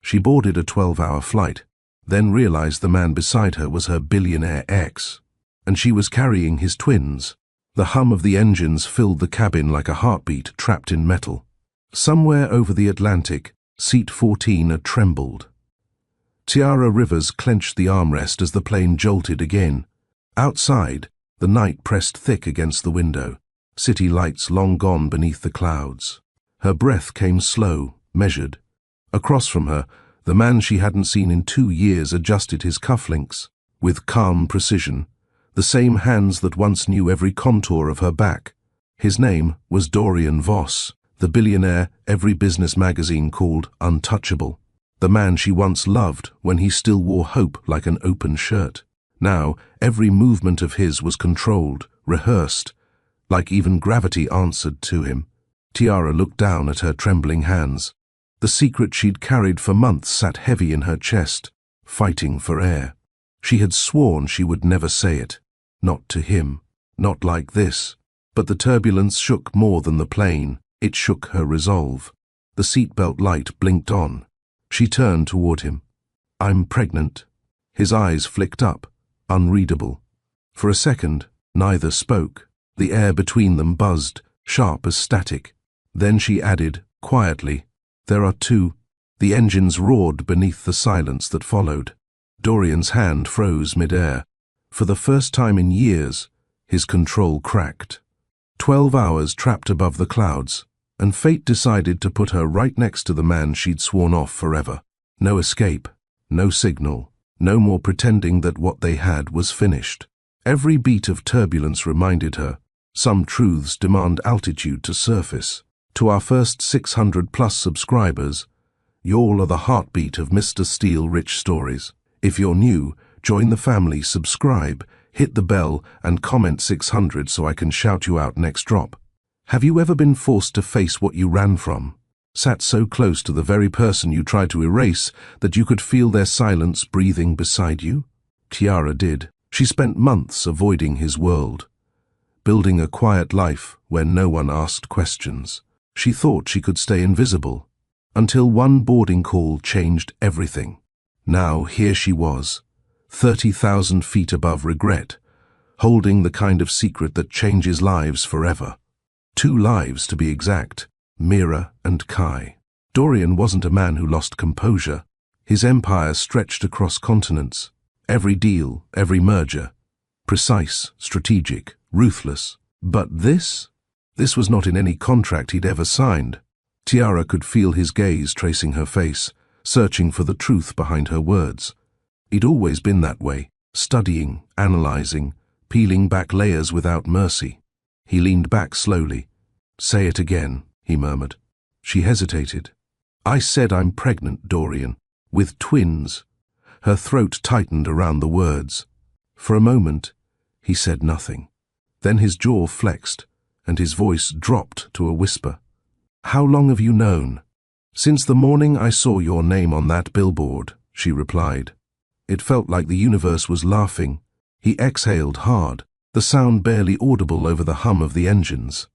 She boarded a 12-hour flight, then realized the man beside her was her billionaire ex, and she was carrying his twins. The hum of the engines filled the cabin like a heartbeat trapped in metal. Somewhere over the Atlantic, seat 14 trembled. Tiara Rivers clenched the armrest as the plane jolted again. Outside, the night pressed thick against the window, city lights long gone beneath the clouds. Her breath came slow, measured. Across from her, the man she hadn't seen in 2 years adjusted his cufflinks, with calm precision, the same hands that once knew every contour of her back. His name was Dorian Voss, the billionaire every business magazine called untouchable, the man she once loved when he still wore hope like an open shirt. Now, every movement of his was controlled, rehearsed, like even gravity answered to him. Tiara looked down at her trembling hands. The secret she'd carried for months sat heavy in her chest, fighting for air. She had sworn she would never say it. Not to him. Not like this. But the turbulence shook more than the plane. It shook her resolve. The seatbelt light blinked on. She turned toward him. "I'm pregnant." His eyes flicked up, unreadable. For a second, neither spoke. The air between them buzzed, sharp as static. Then she added, quietly, "There are 2. The engines roared beneath the silence that followed. Dorian's hand froze mid-air. For the first time in years, his control cracked. 12 hours trapped above the clouds, and fate decided to put her right next to the man she'd sworn off forever. No escape, no signal, no more pretending that what they had was finished. Every beat of turbulence reminded her, some truths demand altitude to surface. To our first 600+ subscribers, y'all are the heartbeat of Mr. Steele Rich Stories. If you're new, join the family, subscribe, hit the bell, and comment 600 so I can shout you out next drop. Have you ever been forced to face what you ran from? Sat so close to the very person you tried to erase that you could feel their silence breathing beside you? Tiara did. She spent months avoiding his world, building a quiet life where no one asked questions. She thought she could stay invisible, until one boarding call changed everything. Now here she was, 30,000 feet above regret, holding the kind of secret that changes lives forever. 2 lives to be exact, Mira and Kai. Dorian wasn't a man who lost composure. His empire stretched across continents. Every deal, every merger. Precise, strategic, ruthless. But this was not in any contract he'd ever signed. Tiara could feel his gaze tracing her face, searching for the truth behind her words. He'd always been that way, studying, analyzing, peeling back layers without mercy. He leaned back slowly. "Say it again," he murmured. She hesitated. "I said I'm pregnant, Dorian, with twins." Her throat tightened around the words. For a moment, he said nothing. Then his jaw flexed, and his voice dropped to a whisper. "How long have you known?" "Since the morning I saw your name on that billboard," she replied. It felt like the universe was laughing. He exhaled hard, the sound barely audible over the hum of the engines.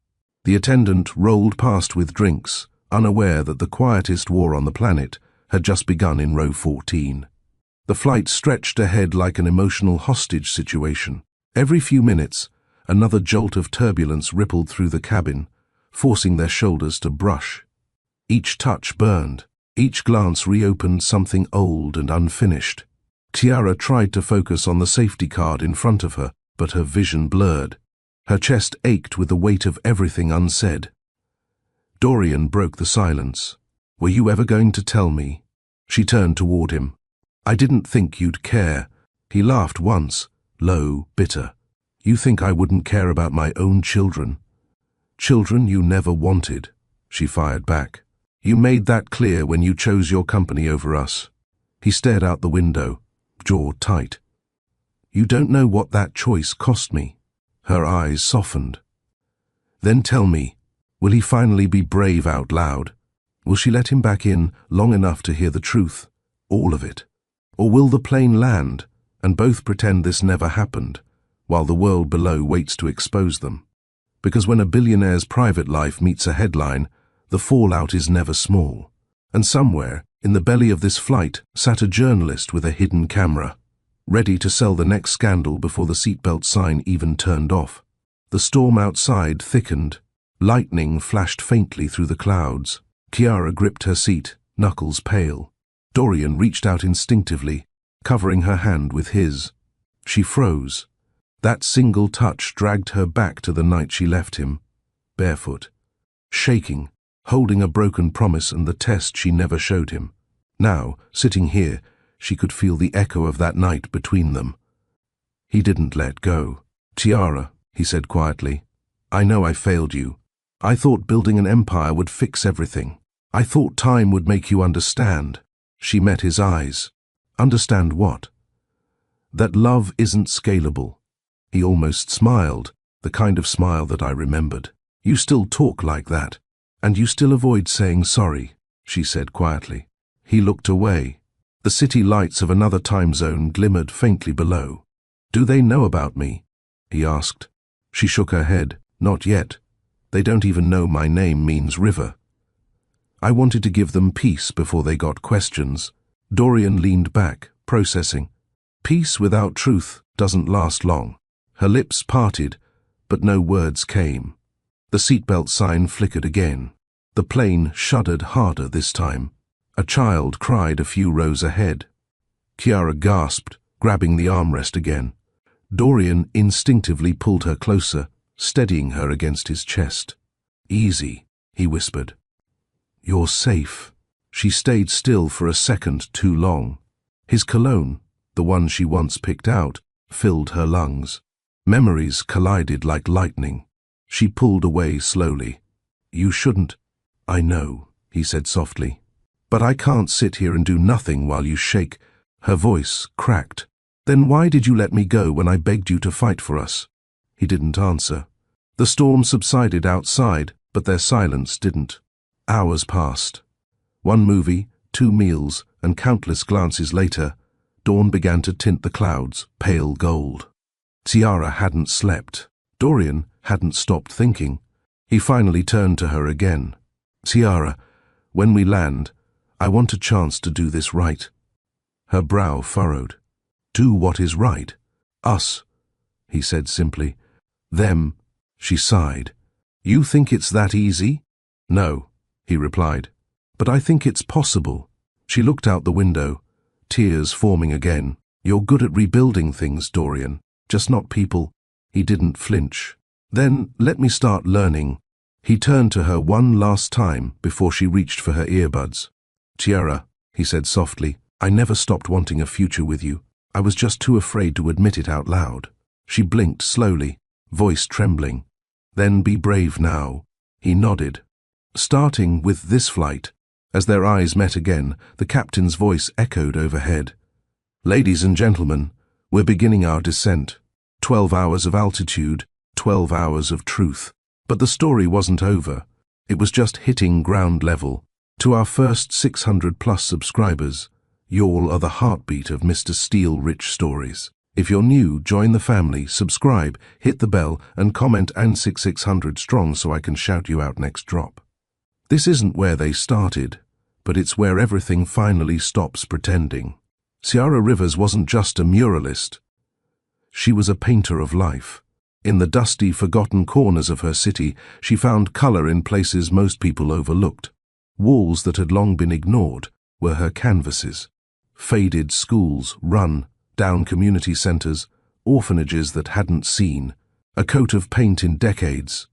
The attendant rolled past with drinks, unaware that the quietest war on the planet had just begun in row 14. The flight stretched ahead like an emotional hostage situation. Every few minutes, another jolt of turbulence rippled through the cabin, forcing their shoulders to brush. Each touch burned. Each glance reopened something old and unfinished. Tiara tried to focus on the safety card in front of her, but her vision blurred. Her chest ached with the weight of everything unsaid. Dorian broke the silence. "Were you ever going to tell me?" She turned toward him. "I didn't think you'd care." He laughed once, low, bitter. "You think I wouldn't care about my own children?" "Children you never wanted," she fired back. "You made that clear when you chose your company over us." He stared out the window, jaw tight. "You don't know what that choice cost me." Her eyes softened. "Then tell me, will he finally be brave out loud? Will she let him back in long enough to hear the truth, all of it? Or will the plane land, and both pretend this never happened, while the world below waits to expose them? Because when a billionaire's private life meets a headline, the fallout is never small. And somewhere, In the belly of this flight sat a journalist with a hidden camera, ready to sell the next scandal before the seatbelt sign even turned off. The storm outside thickened. Lightning flashed faintly through the clouds. Kiara gripped her seat, knuckles pale. Dorian reached out instinctively, covering her hand with his. She froze. That single touch dragged her back to the night she left him, barefoot, shaking, holding a broken promise and the test she never showed him. Now, sitting here, she could feel the echo of that night between them. He didn't let go. "Tiara," he said quietly, "I know I failed you. I thought building an empire would fix everything. I thought time would make you understand." She met his eyes. Understand what? That love isn't scalable. He almost smiled, the kind of smile that I remembered. "You still talk like that, and you still avoid saying sorry," she said quietly. He looked away. The city lights of another time zone glimmered faintly below. "Do they know about me?" he asked. She shook her head. "Not yet. They don't even know my name means river." I wanted to give them peace before they got questions. Dorian leaned back, processing. Peace without truth doesn't last long. Her lips parted, but no words came. The seatbelt sign flickered again. The plane shuddered harder this time. A child cried a few rows ahead. Kiara gasped, grabbing the armrest again. Dorian instinctively pulled her closer, steadying her against his chest. "Easy," he whispered. "You're safe." She stayed still for a second too long. His cologne, the one she once picked out, filled her lungs. Memories collided like lightning. She pulled away slowly. "You shouldn't." "I know," he said softly. "But I can't sit here and do nothing while you shake." Her voice cracked. "Then why did you let me go when I begged you to fight for us?" He didn't answer. The storm subsided outside, but their silence didn't. Hours passed. One movie, 2 meals, and countless glances later, dawn began to tint the clouds pale gold. Tiara hadn't slept. Dorian hadn't stopped thinking. He finally turned to her again. "Tiara, when we land, I want a chance to do this right." Her brow furrowed. "Do what is right?" "Us," he said simply. "Them," she sighed. "You think it's that easy?" "No," he replied. "But I think it's possible." She looked out the window, tears forming again. "You're good at rebuilding things, Dorian, just not people." He didn't flinch. "Then let me start learning." He turned to her one last time before she reached for her earbuds. "Tiara," he said softly, "I never stopped wanting a future with you. I was just too afraid to admit it out loud." She blinked slowly, voice trembling. "Then be brave now." He nodded. "Starting with this flight." As their eyes met again, the captain's voice echoed overhead. "Ladies and gentlemen, we're beginning our descent. 12 hours of altitude, 12 hours of truth." But the story wasn't over. It was just hitting ground level. To our first 600+ subscribers, y'all are the heartbeat of Mr. Steele Rich Stories. If you're new, join the family, subscribe, hit the bell, and comment and 600 strong so I can shout you out next drop. This isn't where they started, but it's where everything finally stops pretending. Ciara Rivers wasn't just a muralist. She was a painter of life. In the dusty, forgotten corners of her city, she found color in places most people overlooked. Walls that had long been ignored were her canvases. Faded schools, run down community centers, orphanages that hadn't seen, a coat of paint in decades.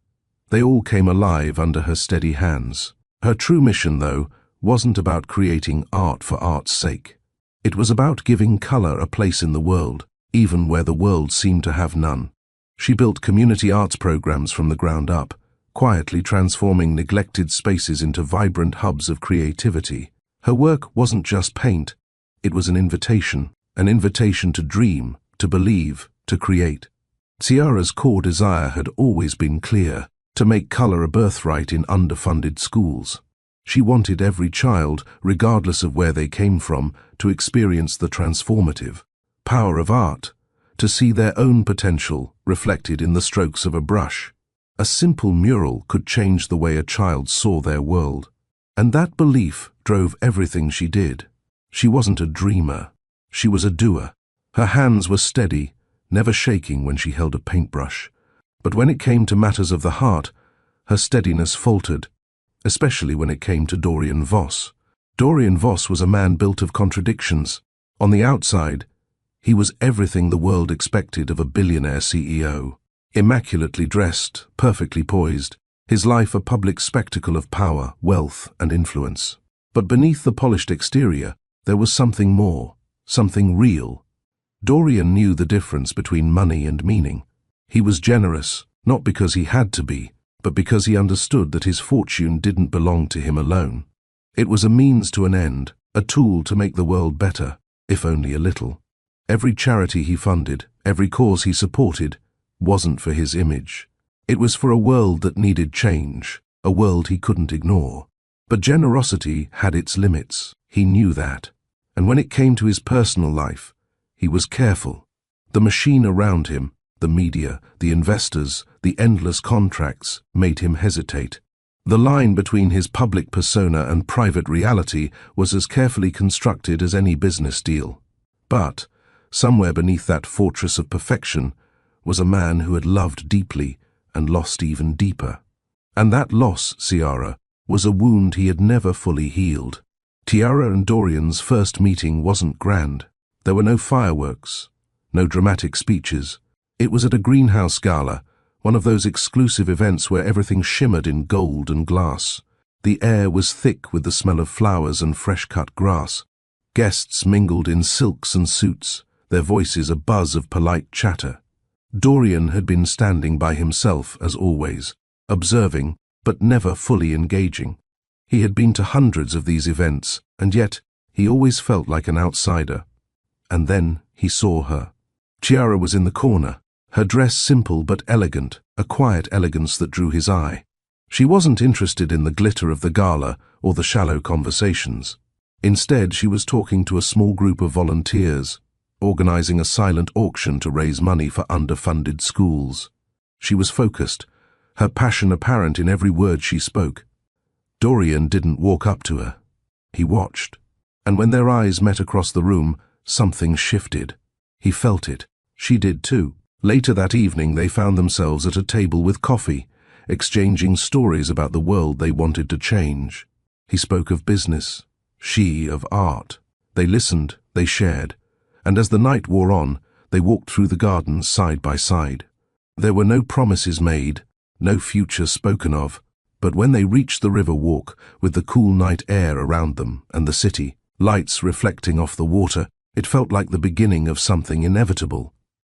They all came alive under her steady hands. Her true mission, though, wasn't about creating art for art's sake. It was about giving color a place in the world, even where the world seemed to have none. She built community arts programs from the ground up, quietly transforming neglected spaces into vibrant hubs of creativity. Her work wasn't just paint, it was an invitation to dream, to believe, to create. Ciara's core desire had always been clear, to make color a birthright in underfunded schools. She wanted every child, regardless of where they came from, to experience the transformative power of art, to see their own potential reflected in the strokes of a brush. A simple mural could change the way a child saw their world. And that belief drove everything she did. She wasn't a dreamer. She was a doer. Her hands were steady, never shaking when she held a paintbrush. But when it came to matters of the heart, her steadiness faltered, especially when it came to Dorian Voss. Dorian Voss was a man built of contradictions. On the outside, he was everything the world expected of a billionaire CEO. Immaculately dressed, perfectly poised, his life a public spectacle of power, wealth, and influence. But beneath the polished exterior, there was something more, something real. Dorian knew the difference between money and meaning. He was generous, not because he had to be, but because he understood that his fortune didn't belong to him alone. It was a means to an end, a tool to make the world better, if only a little. Every charity he funded, every cause he supported, wasn't for his image. It was for a world that needed change, a world he couldn't ignore. But generosity had its limits. He knew that. And when it came to his personal life, he was careful. The machine around him, the media, the investors, the endless contracts, made him hesitate. The line between his public persona and private reality was as carefully constructed as any business deal. But somewhere beneath that fortress of perfection was a man who had loved deeply and lost even deeper. And that loss, Ciara, was a wound he had never fully healed. Ciara and Dorian's first meeting wasn't grand. There were no fireworks, no dramatic speeches. It was at a greenhouse gala, one of those exclusive events where everything shimmered in gold and glass. The air was thick with the smell of flowers and fresh-cut grass. Guests mingled in silks and suits, their voices a buzz of polite chatter. Dorian had been standing by himself, as always, observing, but never fully engaging. He had been to hundreds of these events, and yet he always felt like an outsider. And then he saw her. Ciara was in the corner, her dress simple but elegant, a quiet elegance that drew his eye. She wasn't interested in the glitter of the gala or the shallow conversations. Instead, she was talking to a small group of volunteers, organizing a silent auction to raise money for underfunded schools. She was focused, her passion apparent in every word she spoke. Dorian didn't walk up to her. He watched, and when their eyes met across the room, something shifted. He felt it. She did too. Later that evening, they found themselves at a table with coffee, exchanging stories about the world they wanted to change. He spoke of business, she of art. They listened, they shared, and as the night wore on, they walked through the gardens side by side. There were no promises made, no future spoken of, but when they reached the river walk, with the cool night air around them and the city, lights reflecting off the water, it felt like the beginning of something inevitable.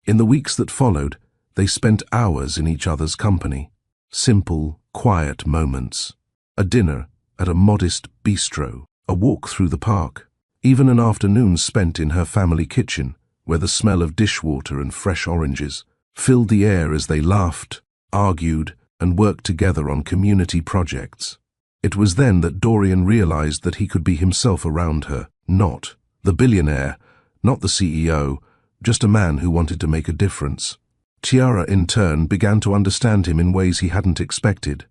In the weeks that followed, they spent hours in each other's company. Simple, quiet moments. A dinner at a modest bistro, a walk through the park, even an afternoon spent in her family kitchen, where the smell of dishwater and fresh oranges filled the air as they laughed, argued, and worked together on community projects. It was then that Dorian realized that he could be himself around her, not the billionaire, not the CEO, just a man who wanted to make a difference. Ciara, in turn, began to understand him in ways he hadn't expected.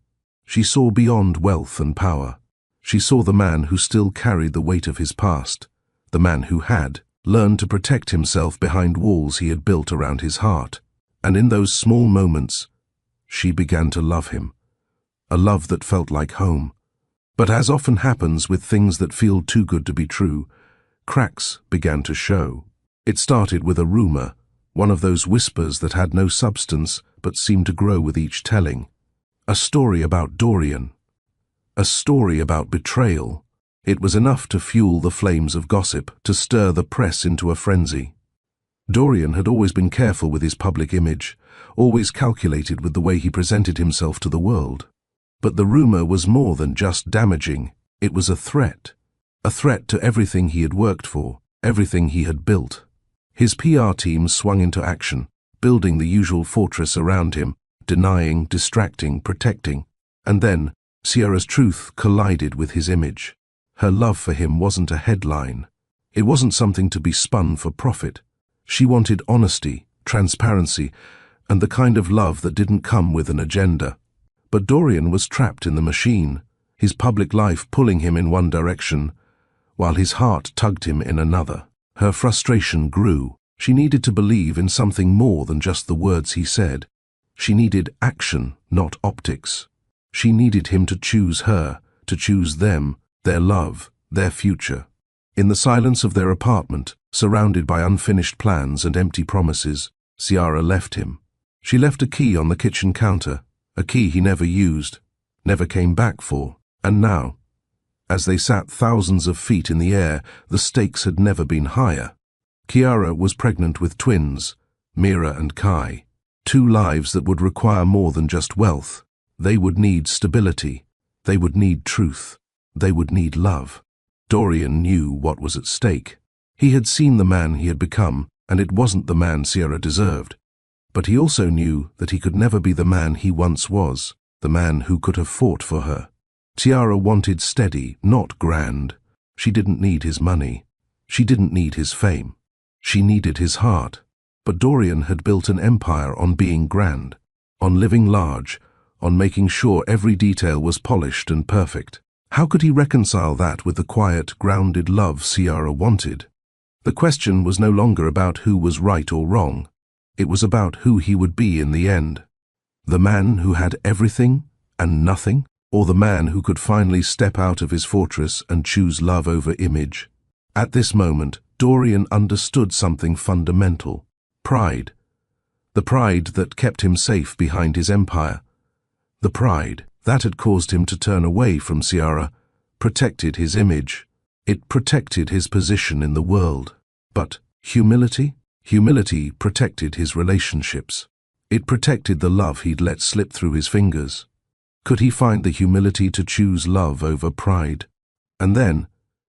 She saw beyond wealth and power. She saw the man who still carried the weight of his past, the man who had learned to protect himself behind walls he had built around his heart. And in those small moments, she began to love him, a love that felt like home. But as often happens with things that feel too good to be true, cracks began to show. It started with a rumor, one of those whispers that had no substance but seemed to grow with each telling. A story about Dorian. A story about betrayal. It was enough to fuel the flames of gossip, to stir the press into a frenzy. Dorian had always been careful with his public image, always calculated with the way he presented himself to the world. But the rumor was more than just damaging. It was a threat to everything he had worked for, everything he had built. His PR team swung into action, building the usual fortress around him, denying, distracting, protecting. And then, Ciara's truth collided with his image. Her love for him wasn't a headline. It wasn't something to be spun for profit. She wanted honesty, transparency, and the kind of love that didn't come with an agenda. But Dorian was trapped in the machine. his public life pulling him in one direction, while his heart tugged him in another. Her frustration grew. She needed to believe in something more than just the words he said. She needed action, not optics. She needed him to choose her, to choose them, their love, their future. In the silence of their apartment, surrounded by unfinished plans and empty promises, Ciara left him. She left a key on the kitchen counter, a key he never used, never came back for. And now, as they sat thousands of feet in the air, the stakes had never been higher. Ciara was pregnant with twins, Mira and Kai. Two lives that would require more than just wealth. They would need stability. They would need truth. They would need love. Dorian knew what was at stake. He had seen the man he had become, and it wasn't the man Ciara deserved. But he also knew that he could never be the man he once was, the man who could have fought for her. Ciara wanted steady, not grand. She didn't need his money. She didn't need his fame. She needed his heart. But Dorian had built an empire on being grand, on living large, on making sure every detail was polished and perfect. How could he reconcile that with the quiet, grounded love Ciara wanted? The question was no longer about who was right or wrong. It was about who he would be in the end. The man who had everything and nothing, or the man who could finally step out of his fortress and choose love over image? At this moment, Dorian understood something fundamental. Pride. The pride that kept him safe behind his empire. The pride that had caused him to turn away from Ciara, protected his image. It protected his position in the world. But humility? Humility protected his relationships. It protected the love he'd let slip through his fingers. Could he find the humility to choose love over pride? And then,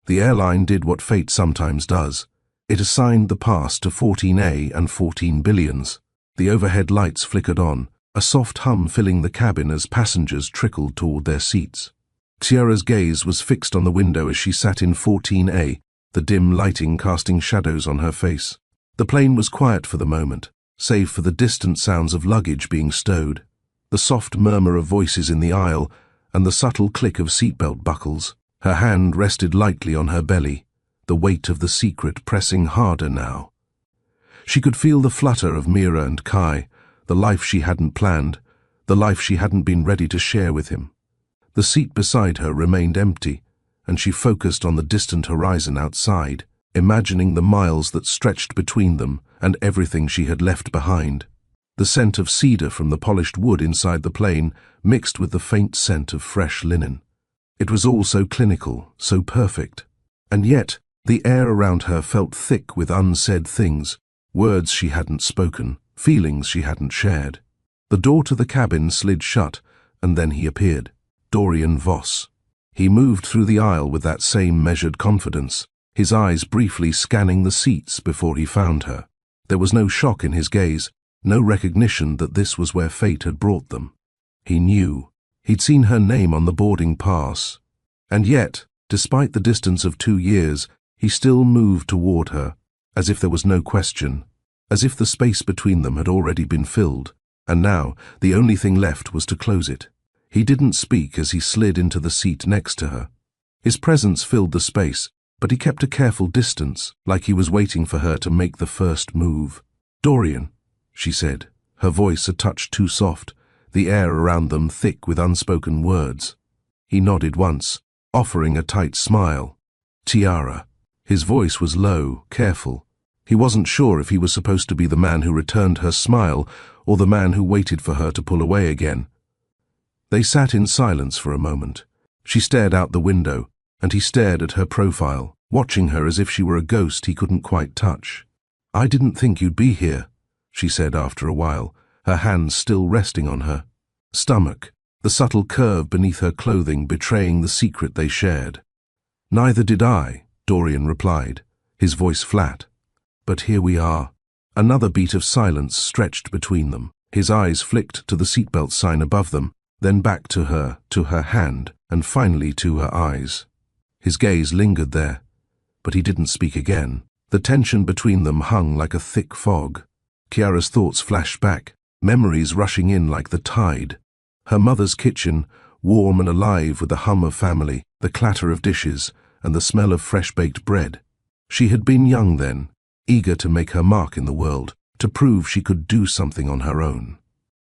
the airline did what fate sometimes does. It assigned the pass to 14A and 14 billions. The overhead lights flickered on, a soft hum filling the cabin as passengers trickled toward their seats. Ciara's gaze was fixed on the window as she sat in 14A, the dim lighting casting shadows on her face. The plane was quiet for the moment, save for the distant sounds of luggage being stowed, the soft murmur of voices in the aisle, and the subtle click of seatbelt buckles. Her hand rested lightly on her belly, the weight of the secret pressing harder now. She could feel the flutter of Mira and Kai, the life she hadn't planned, the life she hadn't been ready to share with him. The seat beside her remained empty, and she focused on the distant horizon outside, imagining the miles that stretched between them and everything she had left behind. The scent of cedar from the polished wood inside the plane mixed with the faint scent of fresh linen. It was all so clinical, so perfect. And yet, the air around her felt thick with unsaid things, words she hadn't spoken, feelings she hadn't shared. The door to the cabin slid shut, and then he appeared. Dorian Voss. He moved through the aisle with that same measured confidence, his eyes briefly scanning the seats before he found her. There was no shock in his gaze, no recognition that this was where fate had brought them. He knew. He'd seen her name on the boarding pass. And yet, despite the distance of 2 years, he still moved toward her, as if there was no question, as if the space between them had already been filled, and now the only thing left was to close it. He didn't speak as he slid into the seat next to her. His presence filled the space, but he kept a careful distance, like he was waiting for her to make the first move. "Dorian," she said, her voice a touch too soft, the air around them thick with unspoken words. He nodded once, offering a tight smile. "Ciara." His voice was low, careful. He wasn't sure if he was supposed to be the man who returned her smile or the man who waited for her to pull away again. They sat in silence for a moment. She stared out the window, and he stared at her profile, watching her as if she were a ghost he couldn't quite touch. "I didn't think you'd be here," she said after a while, her hands still resting on her stomach, the subtle curve beneath her clothing betraying the secret they shared. "Neither did I," Dorian replied, his voice flat. "But here we are." Another beat of silence stretched between them. His eyes flicked to the seatbelt sign above them, then back to her hand, and finally to her eyes. His gaze lingered there, but he didn't speak again. The tension between them hung like a thick fog. Ciara's thoughts flashed back, memories rushing in like the tide. Her mother's kitchen, warm and alive with the hum of family, the clatter of dishes, and the smell of fresh-baked bread. She had been young then, eager to make her mark in the world, to prove she could do something on her own.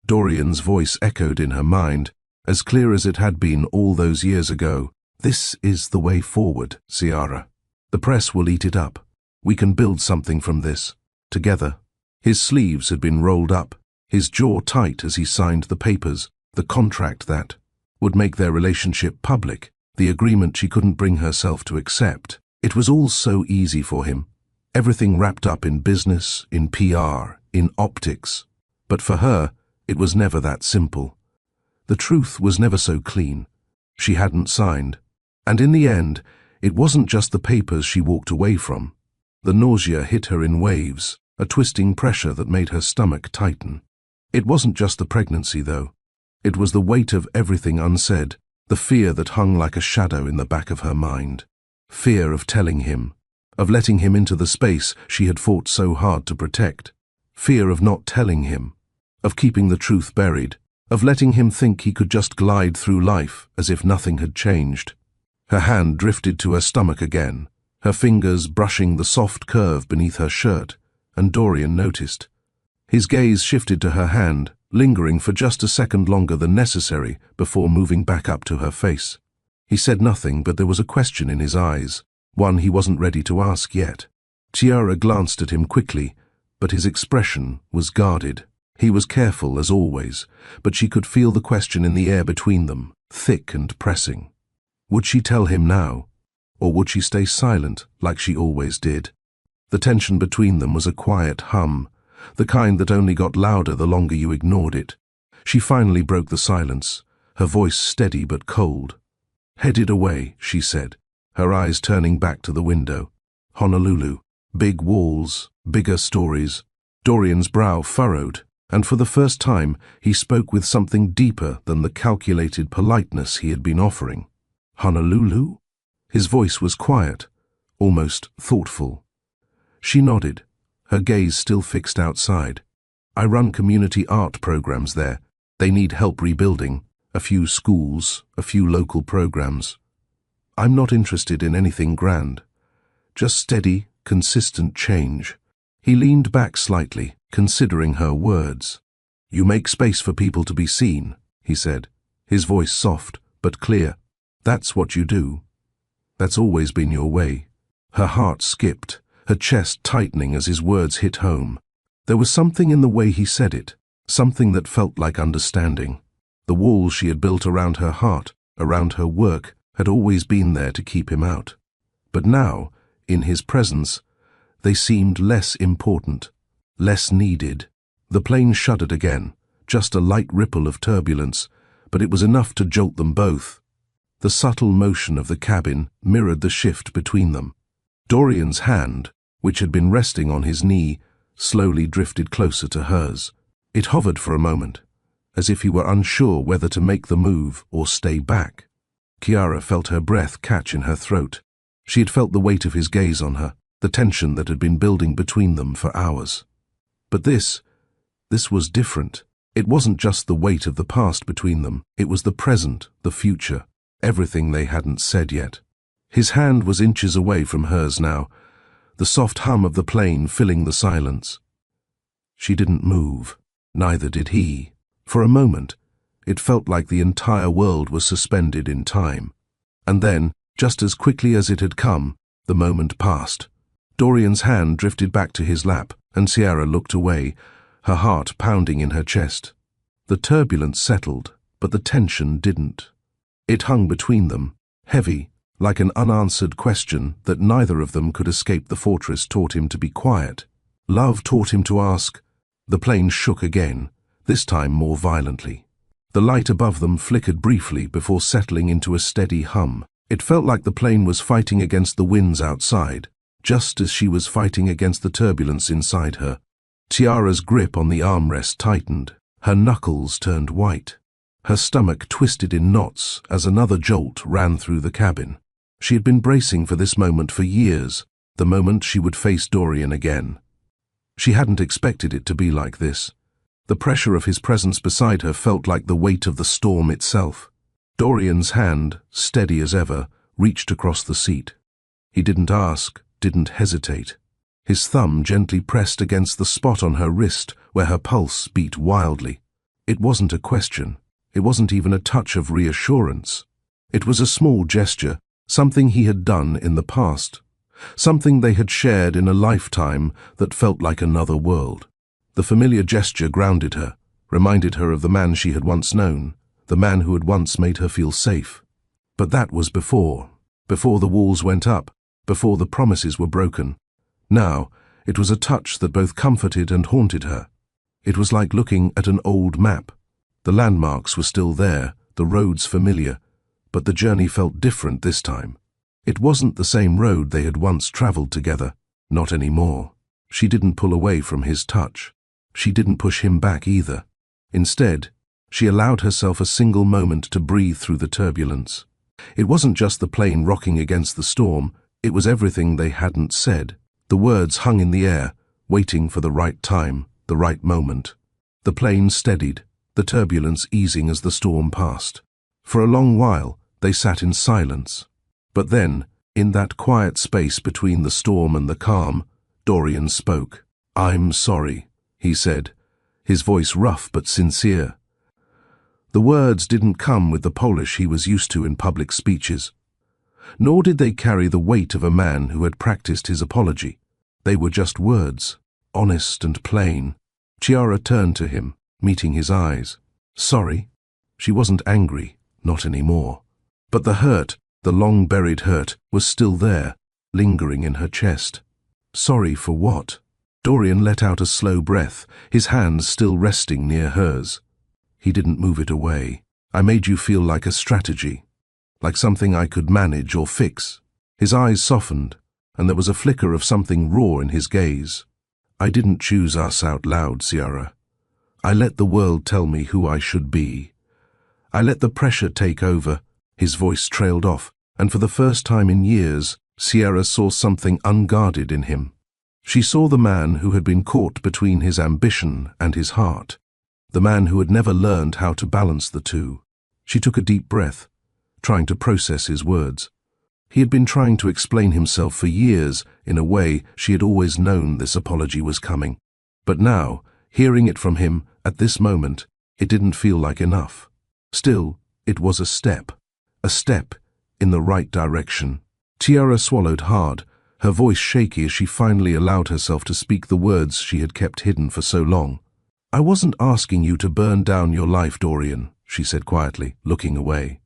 Dorian's voice echoed in her mind, as clear as it had been all those years ago. "This is the way forward, Ciara. The press will eat it up. We can build something from this, together." His sleeves had been rolled up, his jaw tight as he signed the papers, the contract that would make their relationship public, the agreement she couldn't bring herself to accept. It was all so easy for him, everything wrapped up in business, in PR, in optics. But for her, it was never that simple. The truth was never so clean. She hadn't signed. And in the end, it wasn't just the papers she walked away from. The nausea hit her in waves, a twisting pressure that made her stomach tighten. It wasn't just the pregnancy, though. It was the weight of everything unsaid, the fear that hung like a shadow in the back of her mind. Fear of telling him, of letting him into the space she had fought so hard to protect. Fear of not telling him, of keeping the truth buried, of letting him think he could just glide through life as if nothing had changed. Her hand drifted to her stomach again, her fingers brushing the soft curve beneath her shirt, and Dorian noticed. His gaze shifted to her hand, lingering for just a second longer than necessary before moving back up to her face. He said nothing, but there was a question in his eyes, one he wasn't ready to ask yet. Ciara glanced at him quickly, but his expression was guarded. He was careful, as always, but she could feel the question in the air between them, thick and pressing. Would she tell him now, or would she stay silent like she always did? The tension between them was a quiet hum, the kind that only got louder the longer you ignored it. She finally broke the silence, her voice steady but cold. "Headed away," she said, her eyes turning back to the window. Honolulu. Big walls, bigger stories. Dorian's brow furrowed, and for the first time he spoke with something deeper than the calculated politeness he had been offering. "Honolulu?" His voice was quiet, almost thoughtful. She nodded, her gaze still fixed outside. "I run community art programs there. They need help rebuilding. A few schools, a few local programs. I'm not interested in anything grand. Just steady, consistent change." He leaned back slightly, considering her words. "You make space for people to be seen," he said, his voice soft but clear. "That's what you do. That's always been your way." Her heart skipped, her chest tightening as his words hit home. There was something in the way he said it, something that felt like understanding. The walls she had built around her heart, around her work, had always been there to keep him out. But now, in his presence, they seemed less important, less needed. The plane shuddered again, just a light ripple of turbulence, but it was enough to jolt them both. The subtle motion of the cabin mirrored the shift between them. Dorian's hand, which had been resting on his knee, slowly drifted closer to hers. It hovered for a moment, as if he were unsure whether to make the move or stay back. Ciara felt her breath catch in her throat. She had felt the weight of his gaze on her, the tension that had been building between them for hours. But this was different. It wasn't just the weight of the past between them, it was the present, the future, everything they hadn't said yet. His hand was inches away from hers now, the soft hum of the plane filling the silence. She didn't move, neither did he. For a moment, it felt like the entire world was suspended in time. And then, just as quickly as it had come, the moment passed. Dorian's hand drifted back to his lap, and Ciara looked away, her heart pounding in her chest. The turbulence settled, but the tension didn't. It hung between them, heavy, like an unanswered question that neither of them could escape. The fortress taught him to be quiet. Love taught him to ask. The plane shook again, this time more violently. The light above them flickered briefly before settling into a steady hum. It felt like the plane was fighting against the winds outside, just as she was fighting against the turbulence inside her. Ciara's grip on the armrest tightened. Her knuckles turned white. Her stomach twisted in knots as another jolt ran through the cabin. She had been bracing for this moment for years, the moment she would face Dorian again. She hadn't expected it to be like this. The pressure of his presence beside her felt like the weight of the storm itself. Dorian's hand, steady as ever, reached across the seat. He didn't ask, didn't hesitate. His thumb gently pressed against the spot on her wrist where her pulse beat wildly. It wasn't a question. It wasn't even a touch of reassurance. It was a small gesture, something he had done in the past. Something they had shared in a lifetime that felt like another world. The familiar gesture grounded her, reminded her of the man she had once known, the man who had once made her feel safe. But that was before the walls went up, before the promises were broken. Now, it was a touch that both comforted and haunted her. It was like looking at an old map. The landmarks were still there, the roads familiar, but the journey felt different this time. It wasn't the same road they had once traveled together, not anymore. She didn't pull away from his touch. She didn't push him back either. Instead, she allowed herself a single moment to breathe through the turbulence. It wasn't just the plane rocking against the storm, it was everything they hadn't said. The words hung in the air, waiting for the right time, the right moment. The plane steadied, the turbulence easing as the storm passed. For a long while, they sat in silence. But then, in that quiet space between the storm and the calm, Dorian spoke. "I'm sorry," he said, his voice rough but sincere. The words didn't come with the polish he was used to in public speeches. Nor did they carry the weight of a man who had practiced his apology. They were just words, honest and plain. Chiara turned to him, meeting his eyes. Sorry. She wasn't angry, not anymore. But the hurt, the long-buried hurt, was still there, lingering in her chest. Sorry for what? Dorian let out a slow breath, his hands still resting near hers. He didn't move it away. I made you feel like a strategy, like something I could manage or fix. His eyes softened, and there was a flicker of something raw in his gaze. I didn't choose us out loud, Ciara. I let the world tell me who I should be. I let the pressure take over. His voice trailed off, and for the first time in years, Ciara saw something unguarded in him. She saw the man who had been caught between his ambition and his heart, the man who had never learned how to balance the two. She took a deep breath, trying to process his words. He had been trying to explain himself for years in a way she had always known this apology was coming. But now, hearing it from him at this moment, it didn't feel like enough. Still, it was a step in the right direction. Ciara swallowed hard, her voice shaky as she finally allowed herself to speak the words she had kept hidden for so long. I wasn't asking you to burn down your life, Dorian, she said quietly, looking away.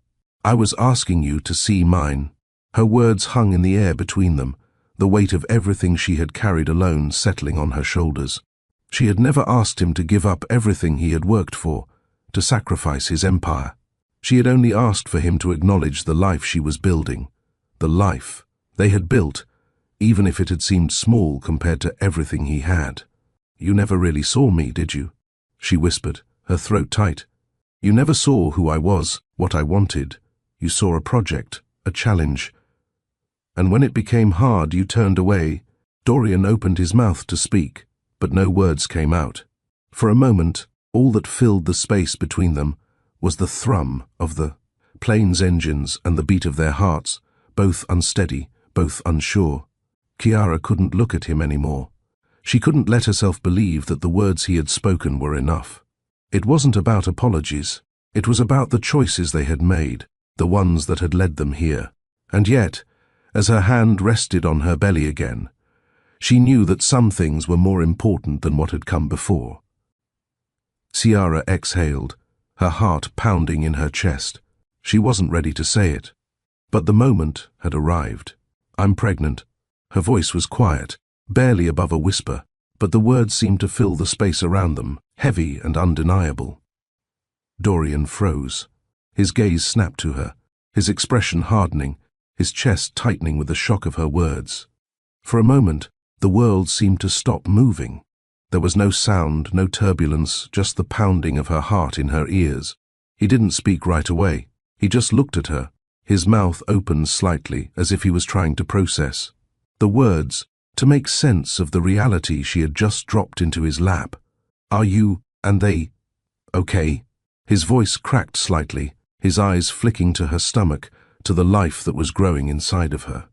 I was asking you to see mine. Her words hung in the air between them, the weight of everything she had carried alone settling on her shoulders. She had never asked him to give up everything he had worked for, to sacrifice his empire. She had only asked for him to acknowledge the life she was building, the life they had built, even if it had seemed small compared to everything he had. You never really saw me, did you? She whispered, her throat tight. You never saw who I was, what I wanted. You saw a project, a challenge. And when it became hard, you turned away. Dorian opened his mouth to speak, but no words came out. For a moment, all that filled the space between them was the thrum of the plane's engines and the beat of their hearts, both unsteady, both unsure. Ciara couldn't look at him anymore. She couldn't let herself believe that the words he had spoken were enough. It wasn't about apologies. It was about the choices they had made, the ones that had led them here. And yet, as her hand rested on her belly again, she knew that some things were more important than what had come before. Ciara exhaled, her heart pounding in her chest. She wasn't ready to say it. But the moment had arrived. I'm pregnant. Her voice was quiet, barely above a whisper, but the words seemed to fill the space around them, heavy and undeniable. Dorian froze. His gaze snapped to her, his expression hardening, his chest tightening with the shock of her words. For a moment, the world seemed to stop moving. There was no sound, no turbulence, just the pounding of her heart in her ears. He didn't speak right away. He just looked at her, his mouth opened slightly as if he was trying to process the words, to make sense of the reality she had just dropped into his lap. Are you, and they, okay? His voice cracked slightly, his eyes flicking to her stomach, to the life that was growing inside of her.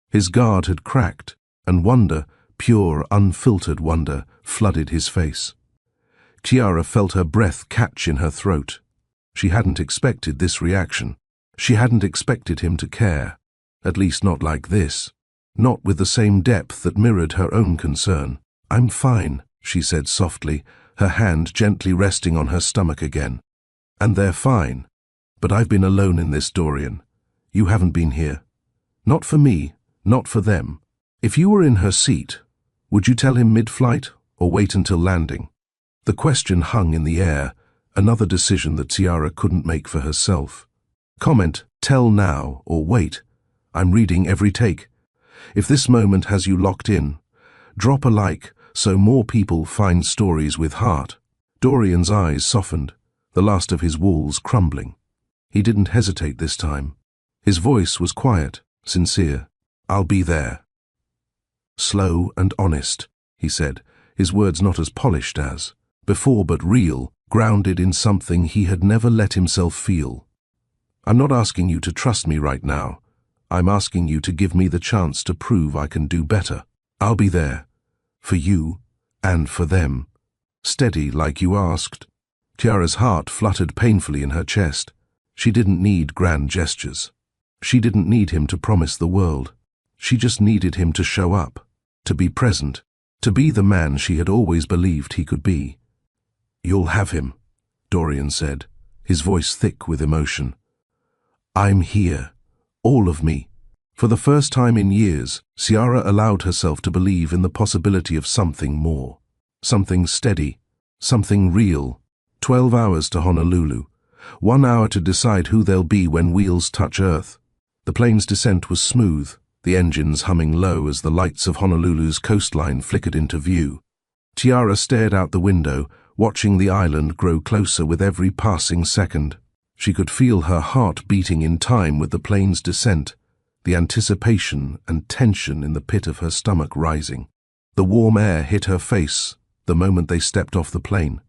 His guard had cracked, and wonder, pure, unfiltered wonder, flooded his face. Tiara felt her breath catch in her throat. She hadn't expected this reaction. She hadn't expected him to care. At least not like this. Not with the same depth that mirrored her own concern. "I'm fine," she said softly, her hand gently resting on her stomach again. "And they're fine. But I've been alone in this, Dorian. You haven't been here. Not for me, not for them. If you were in her seat, would you tell him mid-flight or wait until landing?" The question hung in the air, another decision that Tiara couldn't make for herself. Comment, "Tell now," or "Wait. I'm reading every take." If this moment has you locked in, drop a like so more people find stories with heart. Dorian's eyes softened, the last of his walls crumbling. He didn't hesitate this time. His voice was quiet, sincere. "I'll be there." "Slow and honest," he said, his words not as polished as before, but real, grounded in something he had never let himself feel. "I'm not asking you to trust me right now. I'm asking you to give me the chance to prove I can do better. I'll be there. For you, and for them. Steady like you asked." Tiara's heart fluttered painfully in her chest. She didn't need grand gestures. She didn't need him to promise the world. She just needed him to show up, to be present, to be the man she had always believed he could be. "You'll have him," Dorian said, his voice thick with emotion. "I'm here. All of me." For the first time in years, Tiara allowed herself to believe in the possibility of something more. Something steady, something real. 12 hours to Honolulu. 1 hour to decide who they'll be when wheels touch Earth. The plane's descent was smooth, the engines humming low as the lights of Honolulu's coastline flickered into view. Tiara stared out the window, watching the island grow closer with every passing second. She could feel her heart beating in time with the plane's descent, the anticipation and tension in the pit of her stomach rising. The warm air hit her face the moment they stepped off the plane.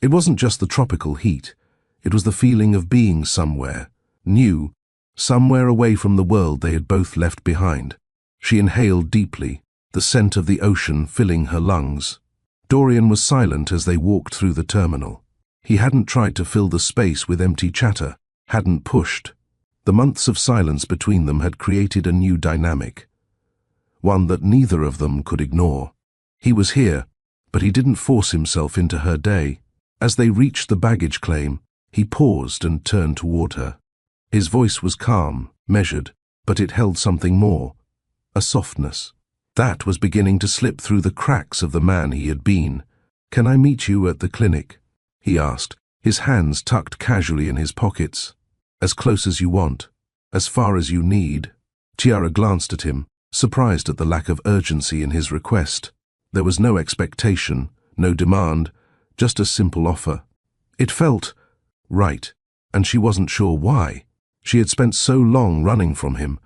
It wasn't just the tropical heat. It was the feeling of being somewhere, new, somewhere away from the world they had both left behind. She inhaled deeply, the scent of the ocean filling her lungs. Dorian was silent as they walked through the terminal. He hadn't tried to fill the space with empty chatter, hadn't pushed. The months of silence between them had created a new dynamic, one that neither of them could ignore. He was here, but he didn't force himself into her day. As they reached the baggage claim, he paused and turned toward her. His voice was calm, measured, but it held something more, a softness. That was beginning to slip through the cracks of the man he had been. "Can I meet you at the clinic?" he asked, his hands tucked casually in his pockets. "As close as you want, as far as you need." Tiara glanced at him, surprised at the lack of urgency in his request. There was no expectation, no demand, just a simple offer. It felt right, and she wasn't sure why. She had spent so long running from him,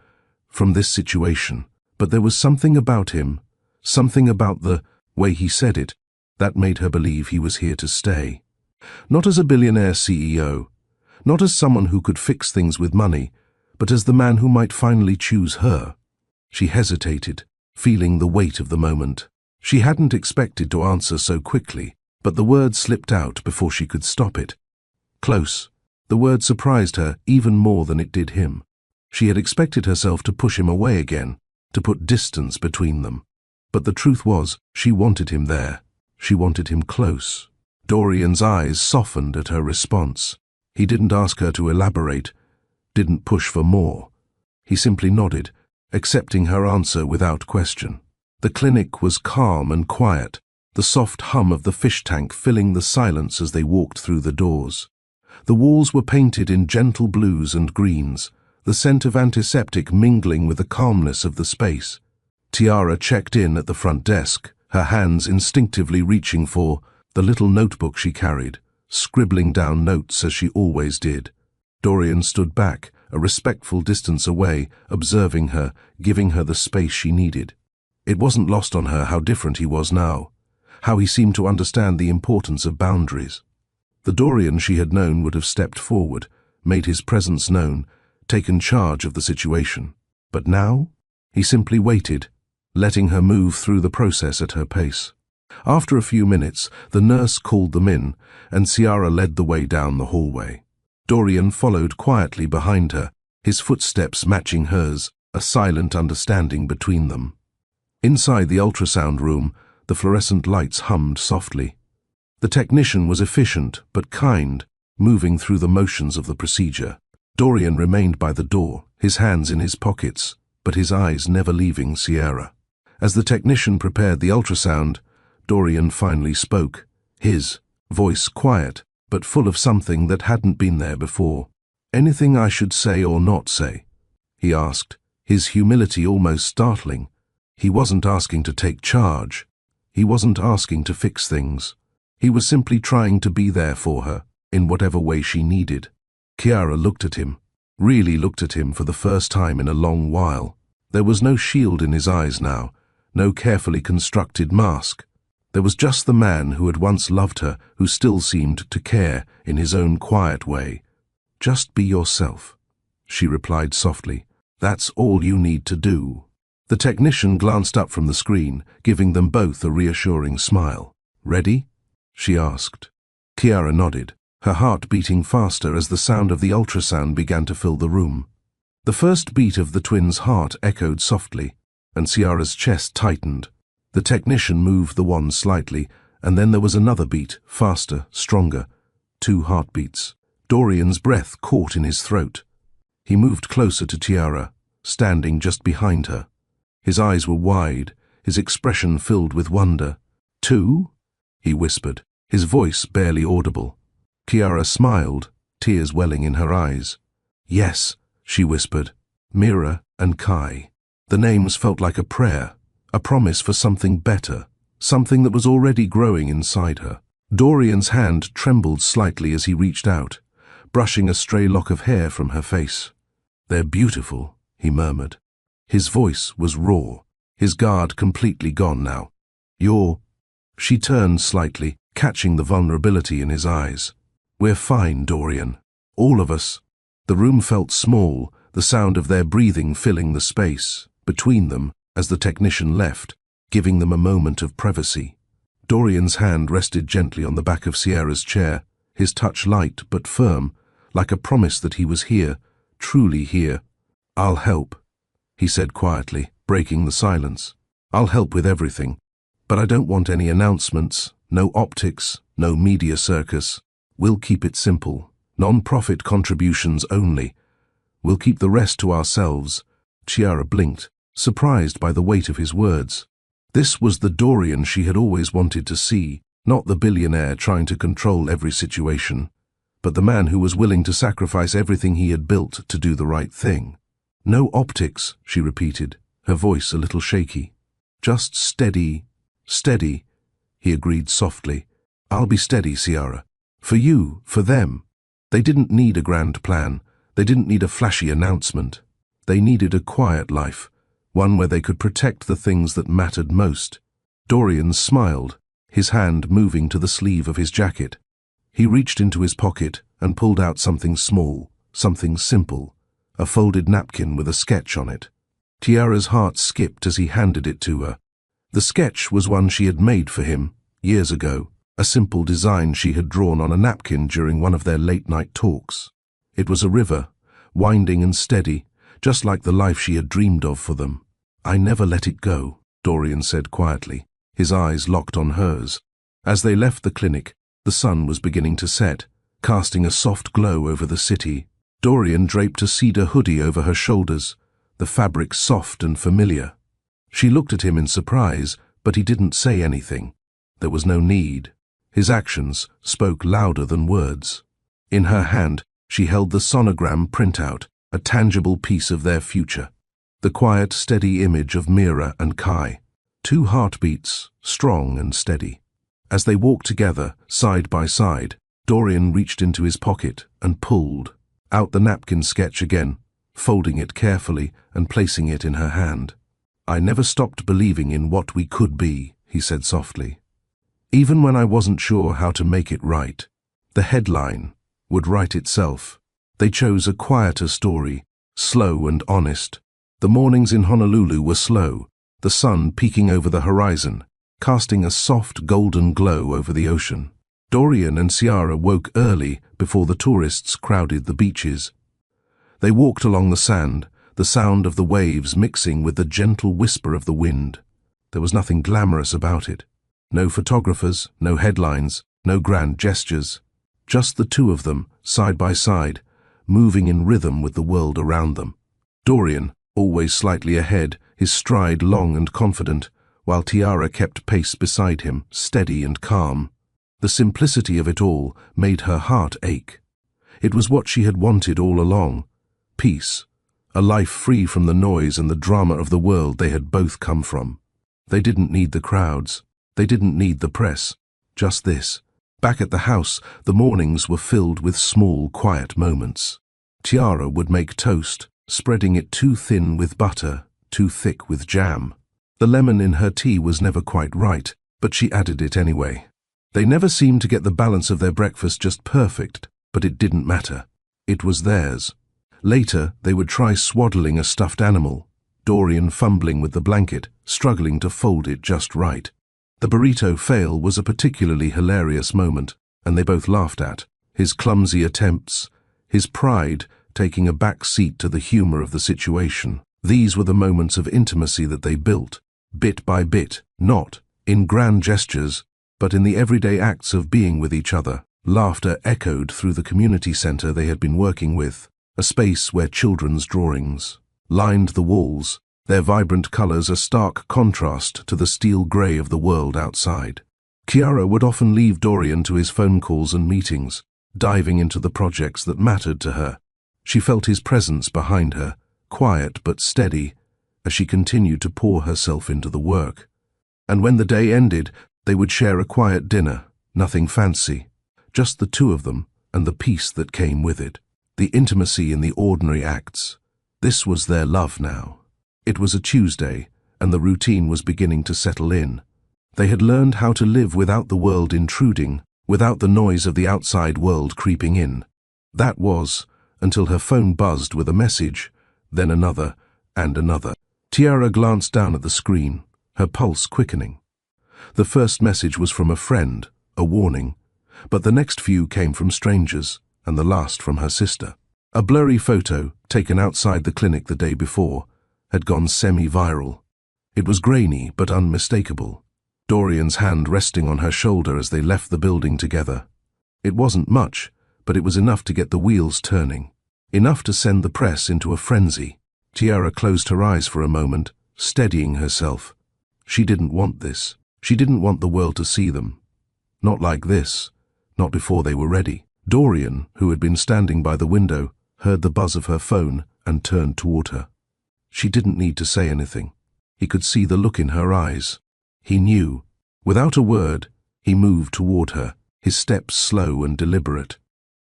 from this situation, but there was something about him, something about the way he said it, that made her believe he was here to stay. Not as a billionaire CEO, not as someone who could fix things with money, but as the man who might finally choose her. She hesitated, feeling the weight of the moment. She hadn't expected to answer so quickly, but the word slipped out before she could stop it. Close. The word surprised her even more than it did him. She had expected herself to push him away again, to put distance between them. But the truth was, she wanted him there. She wanted him close. Dorian's eyes softened at her response. He didn't ask her to elaborate, didn't push for more. He simply nodded, accepting her answer without question. The clinic was calm and quiet, the soft hum of the fish tank filling the silence as they walked through the doors. The walls were painted in gentle blues and greens, the scent of antiseptic mingling with the calmness of the space. Tiara checked in at the front desk, her hands instinctively reaching for the little notebook she carried, scribbling down notes as she always did. Dorian stood back, a respectful distance away, observing her, giving her the space she needed. It wasn't lost on her how different he was now, how he seemed to understand the importance of boundaries. The Dorian she had known would have stepped forward, made his presence known, taken charge of the situation. But now, he simply waited, letting her move through the process at her pace. After a few minutes, the nurse called them in, and Ciara led the way down the hallway. Dorian followed quietly behind her, his footsteps matching hers, a silent understanding between them. Inside the ultrasound room, the fluorescent lights hummed softly. The technician was efficient but kind, moving through the motions of the procedure. Dorian remained by the door, his hands in his pockets, but his eyes never leaving Ciara. As the technician prepared the ultrasound, Dorian finally spoke, his voice quiet, but full of something that hadn't been there before. "Anything I should say or not say?" he asked, his humility almost startling. He wasn't asking to take charge. He wasn't asking to fix things. He was simply trying to be there for her, in whatever way she needed. Ciara looked at him, really looked at him for the first time in a long while. There was no shield in his eyes now, no carefully constructed mask. There was just the man who had once loved her, who still seemed to care in his own quiet way. "Just be yourself," she replied softly. "That's all you need to do." The technician glanced up from the screen, giving them both a reassuring smile. "Ready?" she asked. Ciara nodded, her heart beating faster as the sound of the ultrasound began to fill the room. The first beat of the twins' heart echoed softly, and Ciara's chest tightened. The technician moved the wand slightly, and then there was another beat, faster, stronger. 2 heartbeats. Dorian's breath caught in his throat. He moved closer to Ciara, standing just behind her. His eyes were wide, his expression filled with wonder. "2?" he whispered, his voice barely audible. Ciara smiled, tears welling in her eyes. "Yes," she whispered, "Mira and Kai." The names felt like a prayer, a promise for something better, something that was already growing inside her. Dorian's hand trembled slightly as he reached out, brushing a stray lock of hair from her face. "They're beautiful," he murmured. His voice was raw, his guard completely gone now. "You're—" She turned slightly, catching the vulnerability in his eyes. "We're fine, Dorian. All of us." The room felt small, the sound of their breathing filling the space between them as the technician left, giving them a moment of privacy. Dorian's hand rested gently on the back of Ciara's chair, his touch light but firm, like a promise that he was here, truly here. "I'll help," he said quietly, breaking the silence. "I'll help with everything. But I don't want any announcements, no optics, no media circus. We'll keep it simple. Non-profit contributions only. We'll keep the rest to ourselves." Ciara blinked, surprised by the weight of his words. This was the Dorian she had always wanted to see, not the billionaire trying to control every situation, but the man who was willing to sacrifice everything he had built to do the right thing. "No optics," she repeated, her voice a little shaky. "Just steady, steady," he agreed softly. "I'll be steady, Ciara. For you, for them." They didn't need a grand plan. They didn't need a flashy announcement. They needed a quiet life, one where they could protect the things that mattered most. Dorian smiled, his hand moving to the sleeve of his jacket. He reached into his pocket and pulled out something small, something simple, a folded napkin with a sketch on it. Ciara's heart skipped as he handed it to her. The sketch was one she had made for him, years ago, a simple design she had drawn on a napkin during one of their late-night talks. It was a river, winding and steady, just like the life she had dreamed of for them. "I never let it go," Dorian said quietly, his eyes locked on hers. As they left the clinic, the sun was beginning to set, casting a soft glow over the city. Dorian draped a cedar hoodie over her shoulders, the fabric soft and familiar. She looked at him in surprise, but he didn't say anything. There was no need. His actions spoke louder than words. In her hand, she held the sonogram printout, a tangible piece of their future. The quiet, steady image of Mira and Kai. 2 heartbeats, strong and steady. As they walked together, side by side, Dorian reached into his pocket and pulled out the napkin sketch again, folding it carefully and placing it in her hand. "I never stopped believing in what we could be," he said softly. "Even when I wasn't sure how to make it right. The headline would write itself. They chose a quieter story, slow and honest. The mornings in Honolulu were slow, the sun peeking over the horizon, casting a soft golden glow over the ocean. Dorian and Ciara woke early before the tourists crowded the beaches. They walked along the sand, the sound of the waves mixing with the gentle whisper of the wind. There was nothing glamorous about it. No photographers, no headlines, no grand gestures. Just the two of them, side by side, moving in rhythm with the world around them. Dorian, always slightly ahead, his stride long and confident, while Ciara kept pace beside him, steady and calm. The simplicity of it all made her heart ache. It was what she had wanted all along. Peace. A life free from the noise and the drama of the world they had both come from. They didn't need the crowds. They didn't need the press. Just this. Back at the house, the mornings were filled with small, quiet moments. Ciara would make toast, spreading it too thin with butter, too thick with jam. The lemon in her tea was never quite right, but she added it anyway. They never seemed to get the balance of their breakfast just perfect, but it didn't matter. It was theirs. Later, they would try swaddling a stuffed animal, Dorian fumbling with the blanket, struggling to fold it just right. The burrito fail was a particularly hilarious moment, and they both laughed at his clumsy attempts, his pride taking a back seat to the humor of the situation. These were the moments of intimacy that they built, bit by bit, not in grand gestures, but in the everyday acts of being with each other. Laughter echoed through the community center they had been working with, a space where children's drawings lined the walls, their vibrant colors a stark contrast to the steel gray of the world outside. Ciara would often leave Dorian to his phone calls and meetings, diving into the projects that mattered to her. She felt his presence behind her, quiet but steady, as she continued to pour herself into the work. And when the day ended, they would share a quiet dinner, nothing fancy, just the two of them and the peace that came with it. The intimacy in the ordinary acts. This was their love now. It was a Tuesday, and the routine was beginning to settle in. They had learned how to live without the world intruding, without the noise of the outside world creeping in. That was, until her phone buzzed with a message, then another, and another. Ciara glanced down at the screen, her pulse quickening. The first message was from a friend, a warning, but the next few came from strangers, and the last from her sister. A blurry photo, taken outside the clinic the day before, had gone semi-viral. It was grainy but unmistakable, Dorian's hand resting on her shoulder as they left the building together. It wasn't much, but it was enough to get the wheels turning, enough to send the press into a frenzy. Ciara closed her eyes for a moment, steadying herself. She didn't want this. She didn't want the world to see them. Not like this, not before they were ready. Dorian, who had been standing by the window, heard the buzz of her phone and turned toward her. She didn't need to say anything. He could see the look in her eyes. He knew. Without a word, he moved toward her, his steps slow and deliberate.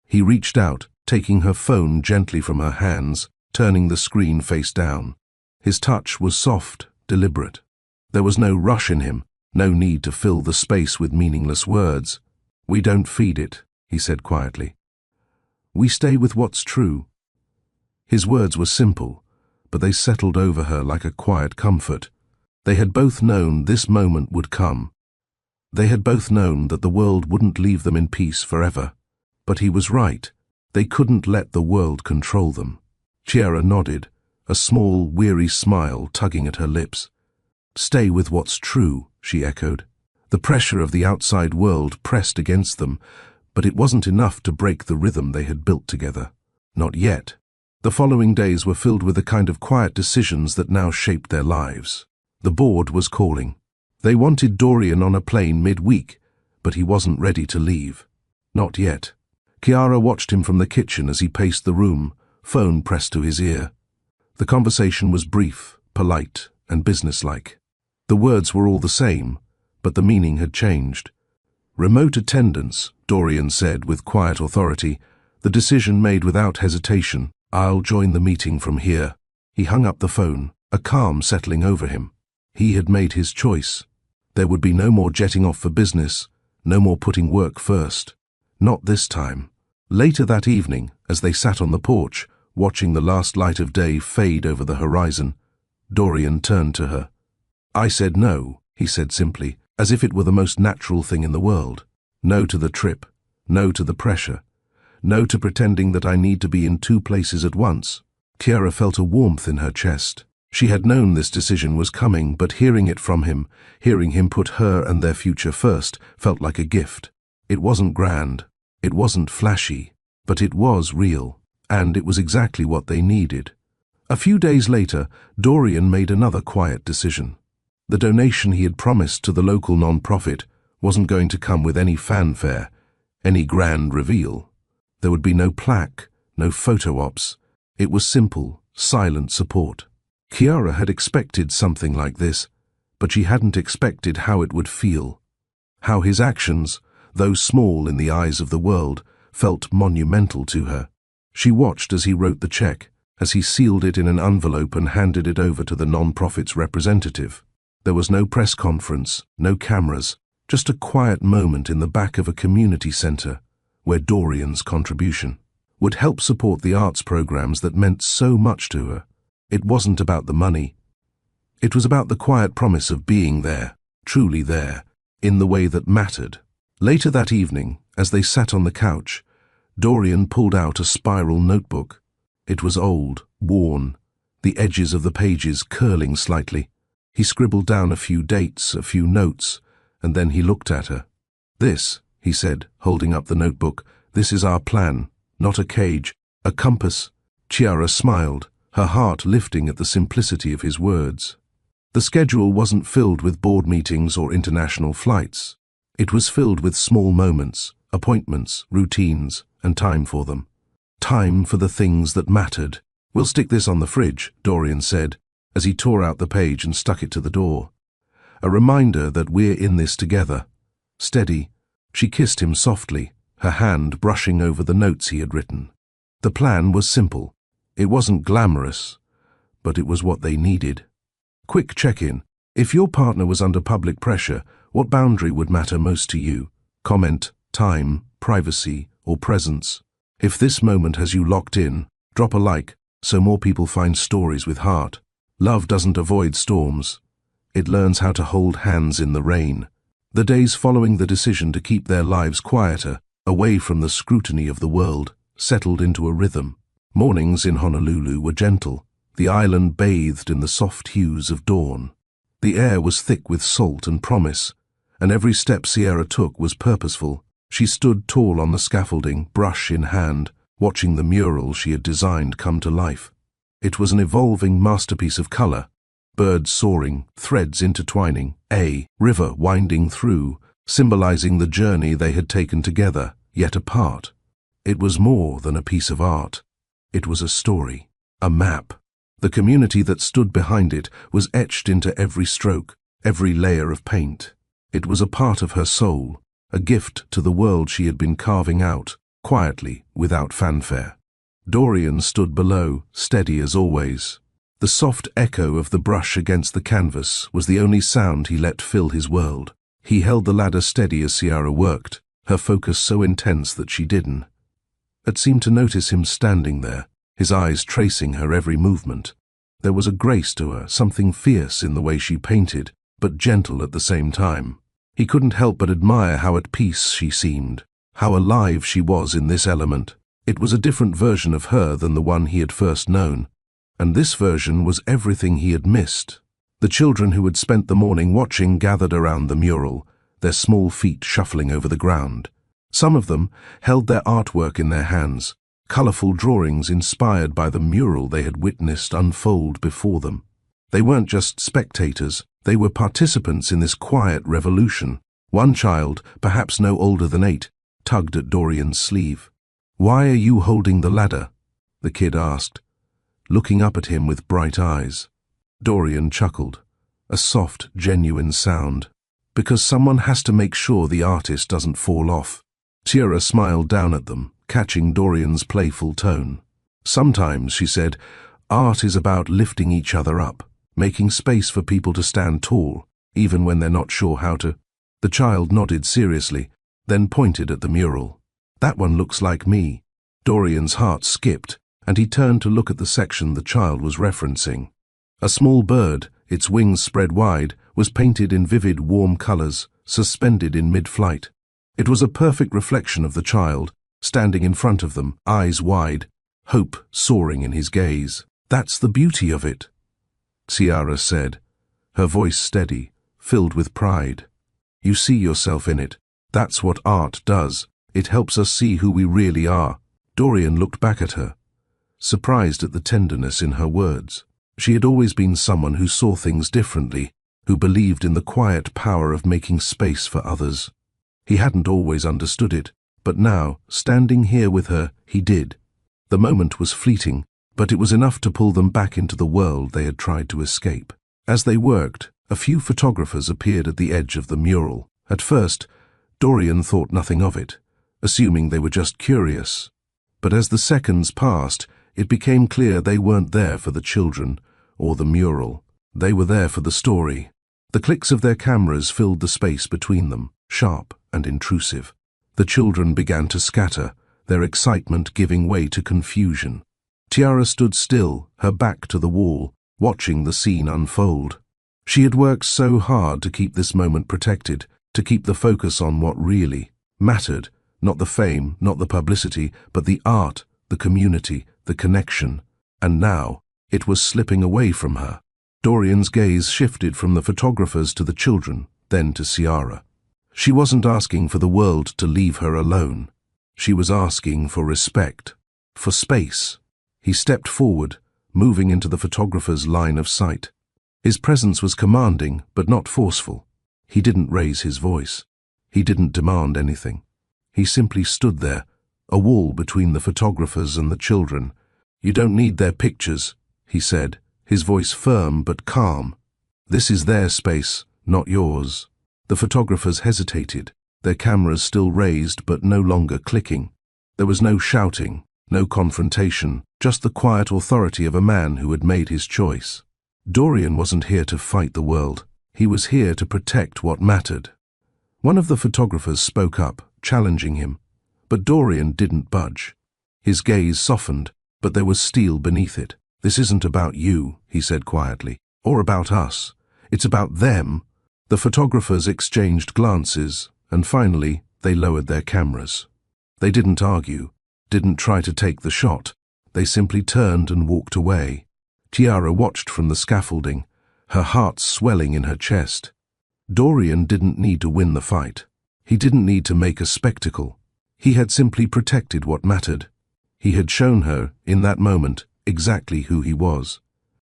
He reached out, taking her phone gently from her hands, turning the screen face down. His touch was soft, deliberate. There was no rush in him, no need to fill the space with meaningless words. "We don't feed it," he said quietly. "We stay with what's true." His words were simple, but they settled over her like a quiet comfort. They had both known this moment would come. They had both known that the world wouldn't leave them in peace forever. But he was right. They couldn't let the world control them. Ciara nodded, a small, weary smile tugging at her lips. "Stay with what's true," she echoed. The pressure of the outside world pressed against them, but it wasn't enough to break the rhythm they had built together. Not yet. The following days were filled with the kind of quiet decisions that now shaped their lives. The board was calling. They wanted Dorian on a plane mid-week, but he wasn't ready to leave. Not yet. Ciara watched him from the kitchen as he paced the room, phone pressed to his ear. The conversation was brief, polite, and businesslike. The words were all the same, but the meaning had changed. "Remote attendance," Dorian said with quiet authority, the decision made without hesitation. "I'll join the meeting from here." He hung up the phone, a calm settling over him. He had made his choice. There would be no more jetting off for business, no more putting work first. Not this time. Later that evening, As they sat on the porch, watching the last light of day fade over the horizon, Dorian turned to her. "I said no," he said simply, as if it were the most natural thing in the world. "No to the trip. No to the pressure. No to pretending that I need to be in two places at once." Kiara felt a warmth in her chest. She had known this decision was coming, but hearing it from him, hearing him put her and their future first, felt like a gift. It wasn't grand, it wasn't flashy, but it was real, and it was exactly what they needed. A few days later, Dorian made another quiet decision. The donation he had promised to the local non-profit wasn't going to come with any fanfare, any grand reveal. There would be no plaque, no photo ops. It was simple, silent support. Kiara had expected something like this, but she hadn't expected how it would feel. How his actions, though small in the eyes of the world, felt monumental to her. She watched as he wrote the check, as he sealed it in an envelope and handed it over to the non-profit's representative. There was no press conference, no cameras, just a quiet moment in the back of a community center where Dorian's contribution would help support the arts programs that meant so much to her. It wasn't about the money. It was about the quiet promise of being there, truly there, in the way that mattered. Later that evening, as they sat on the couch, Dorian pulled out a spiral notebook. It was old, worn, the edges of the pages curling slightly. He scribbled down a few dates, a few notes, and then he looked at her. "This," he said, holding up the notebook, "this is our plan, not a cage, a compass." Chiara smiled, her heart lifting at the simplicity of his words. The schedule wasn't filled with board meetings or international flights. It was filled with small moments, appointments, routines, and time for them. Time for the things that mattered. "We'll stick this on the fridge," Dorian said, as he tore out the page and stuck it to the door. "A reminder that we're in this together." Steady, she kissed him softly, her hand brushing over the notes he had written. The plan was simple. It wasn't glamorous, but it was what they needed. Quick check-in. If your partner was under public pressure, what boundary would matter most to you? Comment, time, privacy, or presence. If this moment has you locked in, drop a like so more people find stories with heart. Love doesn't avoid storms. It learns how to hold hands in the rain. The days following the decision to keep their lives quieter, away from the scrutiny of the world, settled into a rhythm. Mornings in Honolulu were gentle. The island bathed in the soft hues of dawn. The air was thick with salt and promise, and every step Sierra took was purposeful. She stood tall on the scaffolding, brush in hand, watching the mural she had designed come to life. It was an evolving masterpiece of color, birds soaring, threads intertwining, a river winding through, symbolizing the journey they had taken together, yet apart. It was more than a piece of art. It was a story, a map. The community that stood behind it was etched into every stroke, every layer of paint. It was a part of her soul, a gift to the world she had been carving out, quietly, without fanfare. Dorian stood below, steady as always. The soft echo of the brush against the canvas was the only sound he let fill his world. He held the ladder steady as Sierra worked, her focus so intense that she didn't. It seemed to notice him standing there, his eyes tracing her every movement. There was a grace to her, something fierce in the way she painted, but gentle at the same time. He couldn't help but admire how at peace she seemed, how alive she was in this element. It was a different version of her than the one he had first known, and this version was everything he had missed. The children who had spent the morning watching gathered around the mural, their small feet shuffling over the ground. Some of them held their artwork in their hands, colorful drawings inspired by the mural they had witnessed unfold before them. They weren't just spectators, they were participants in this quiet revolution. One child, perhaps no older than 8, tugged at Dorian's sleeve. "Why are you holding the ladder?" the kid asked, looking up at him with bright eyes. Dorian chuckled, a soft, genuine sound. "Because someone has to make sure the artist doesn't fall off." Sierra smiled down at them, catching Dorian's playful tone. "Sometimes," she said, "art is about lifting each other up, making space for people to stand tall, even when they're not sure how to." The child nodded seriously, then pointed at the mural. "That one looks like me." Dorian's heart skipped, and he turned to look at the section the child was referencing. A small bird, its wings spread wide, was painted in vivid, warm colors, suspended in mid-flight. It was a perfect reflection of the child, standing in front of them, eyes wide, hope soaring in his gaze. "That's the beauty of it," Ciara said, her voice steady, filled with pride. "You see yourself in it. That's what art does. It helps us see who we really are." Dorian looked back at her, surprised at the tenderness in her words. She had always been someone who saw things differently, who believed in the quiet power of making space for others. He hadn't always understood it, but now, standing here with her, he did. The moment was fleeting, but it was enough to pull them back into the world they had tried to escape. As they worked, a few photographers appeared at the edge of the mural. At first, Dorian thought nothing of it, assuming they were just curious. But as the seconds passed, it became clear they weren't there for the children or the mural. They were there for the story. The clicks of their cameras filled the space between them, sharp and intrusive. The children began to scatter, their excitement giving way to confusion. Ciara stood still, her back to the wall, watching the scene unfold. She had worked so hard to keep this moment protected, to keep the focus on what really mattered, not the fame, not the publicity, but the art, the community, the connection. And now, it was slipping away from her. Dorian's gaze shifted from the photographers to the children, then to Ciara. She wasn't asking for the world to leave her alone. She was asking for respect, for space. He stepped forward, moving into the photographer's line of sight. His presence was commanding, but not forceful. He didn't raise his voice. He didn't demand anything. He simply stood there, a wall between the photographers and the children. "You don't need their pictures," he said, his voice firm but calm. "This is their space, not yours." The photographers hesitated, their cameras still raised but no longer clicking. There was no shouting, no confrontation, just the quiet authority of a man who had made his choice. Dorian wasn't here to fight the world. He was here to protect what mattered. One of the photographers spoke up, challenging him, but Dorian didn't budge. His gaze softened, but there was steel beneath it. "This isn't about you," he said quietly, "or about us. It's about them." The photographers exchanged glances, and finally they lowered their cameras. They didn't argue, didn't try to take the shot. They simply turned and walked away. Ciara watched from the scaffolding, her heart swelling in her chest. Dorian didn't need to win the fight. He didn't need to make a spectacle. He had simply protected what mattered. He had shown her, in that moment, exactly who he was.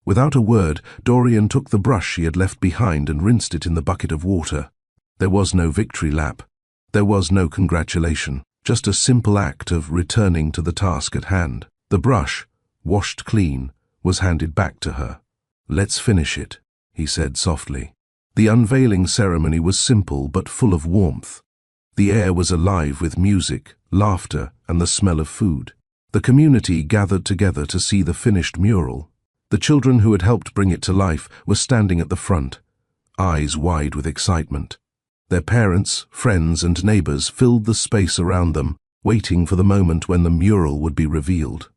Without a word, Dorian took the brush she had left behind and rinsed it in the bucket of water. There was no victory lap. There was no congratulation, just a simple act of returning to the task at hand. The brush, washed clean, was handed back to her. "Let's finish it," he said softly. The unveiling ceremony was simple but full of warmth. The air was alive with music, laughter, and the smell of food. The community gathered together to see the finished mural. The children who had helped bring it to life were standing at the front, eyes wide with excitement. Their parents, friends, and neighbors filled the space around them, waiting for the moment when the mural would be revealed.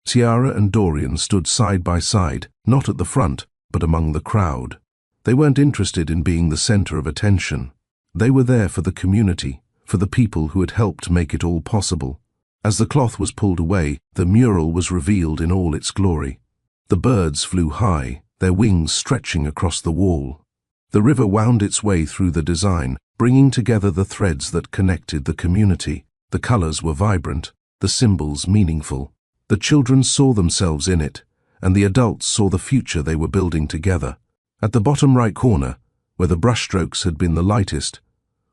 Ciara and Dorian stood side by side, not at the front, but among the crowd. They weren't interested in being the center of attention. They were there for the community, for the people who had helped make it all possible. As the cloth was pulled away, the mural was revealed in all its glory. The birds flew high, their wings stretching across the wall. The river wound its way through the design, bringing together the threads that connected the community. The colors were vibrant, the symbols meaningful. The children saw themselves in it, and the adults saw the future they were building together. At the bottom right corner, where the brushstrokes had been the lightest,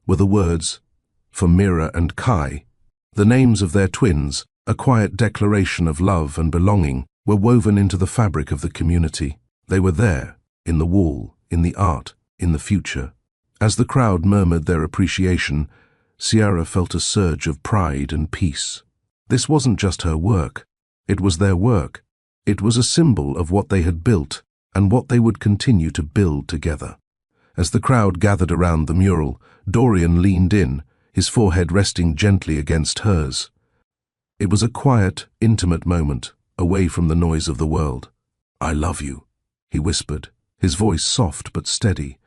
were the words, "For Mira and Kai." The names of their twins, a quiet declaration of love and belonging, were woven into the fabric of the community. They were there, in the wall, in the art, in the future. As the crowd murmured their appreciation, Ciara felt a surge of pride and peace. This wasn't just her work. It was their work. It was a symbol of what they had built and what they would continue to build together. As the crowd gathered around the mural, Dorian leaned in, his forehead resting gently against hers. It was a quiet, intimate moment, away from the noise of the world. "I love you," he whispered, his voice soft but steady,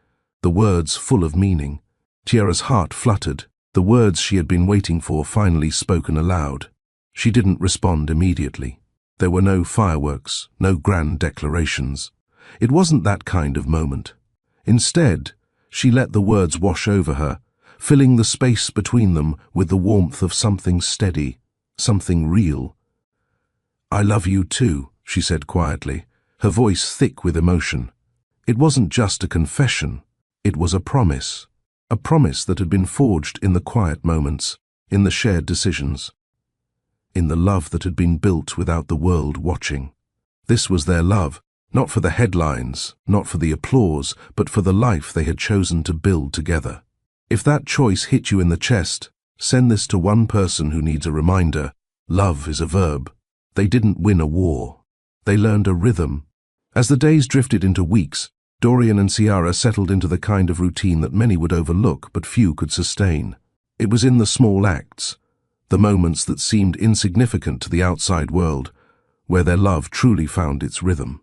the words full of meaning. Tiara's heart fluttered, the words she had been waiting for finally spoken aloud. She didn't respond immediately. There were no fireworks, no grand declarations. It wasn't that kind of moment. Instead, she let the words wash over her, filling the space between them with the warmth of something steady, something real. "I love you too," she said quietly, her voice thick with emotion. It wasn't just a confession, it was a promise that had been forged in the quiet moments, in the shared decisions, in the love that had been built without the world watching. This was their love, not for the headlines, not for the applause, but for the life they had chosen to build together. If that choice hit you in the chest, send this to one person who needs a reminder. Love is a verb. They didn't win a war. They learned a rhythm. As the days drifted into weeks, Dorian and Ciara settled into the kind of routine that many would overlook but few could sustain. It was in the small acts, the moments that seemed insignificant to the outside world, where their love truly found its rhythm.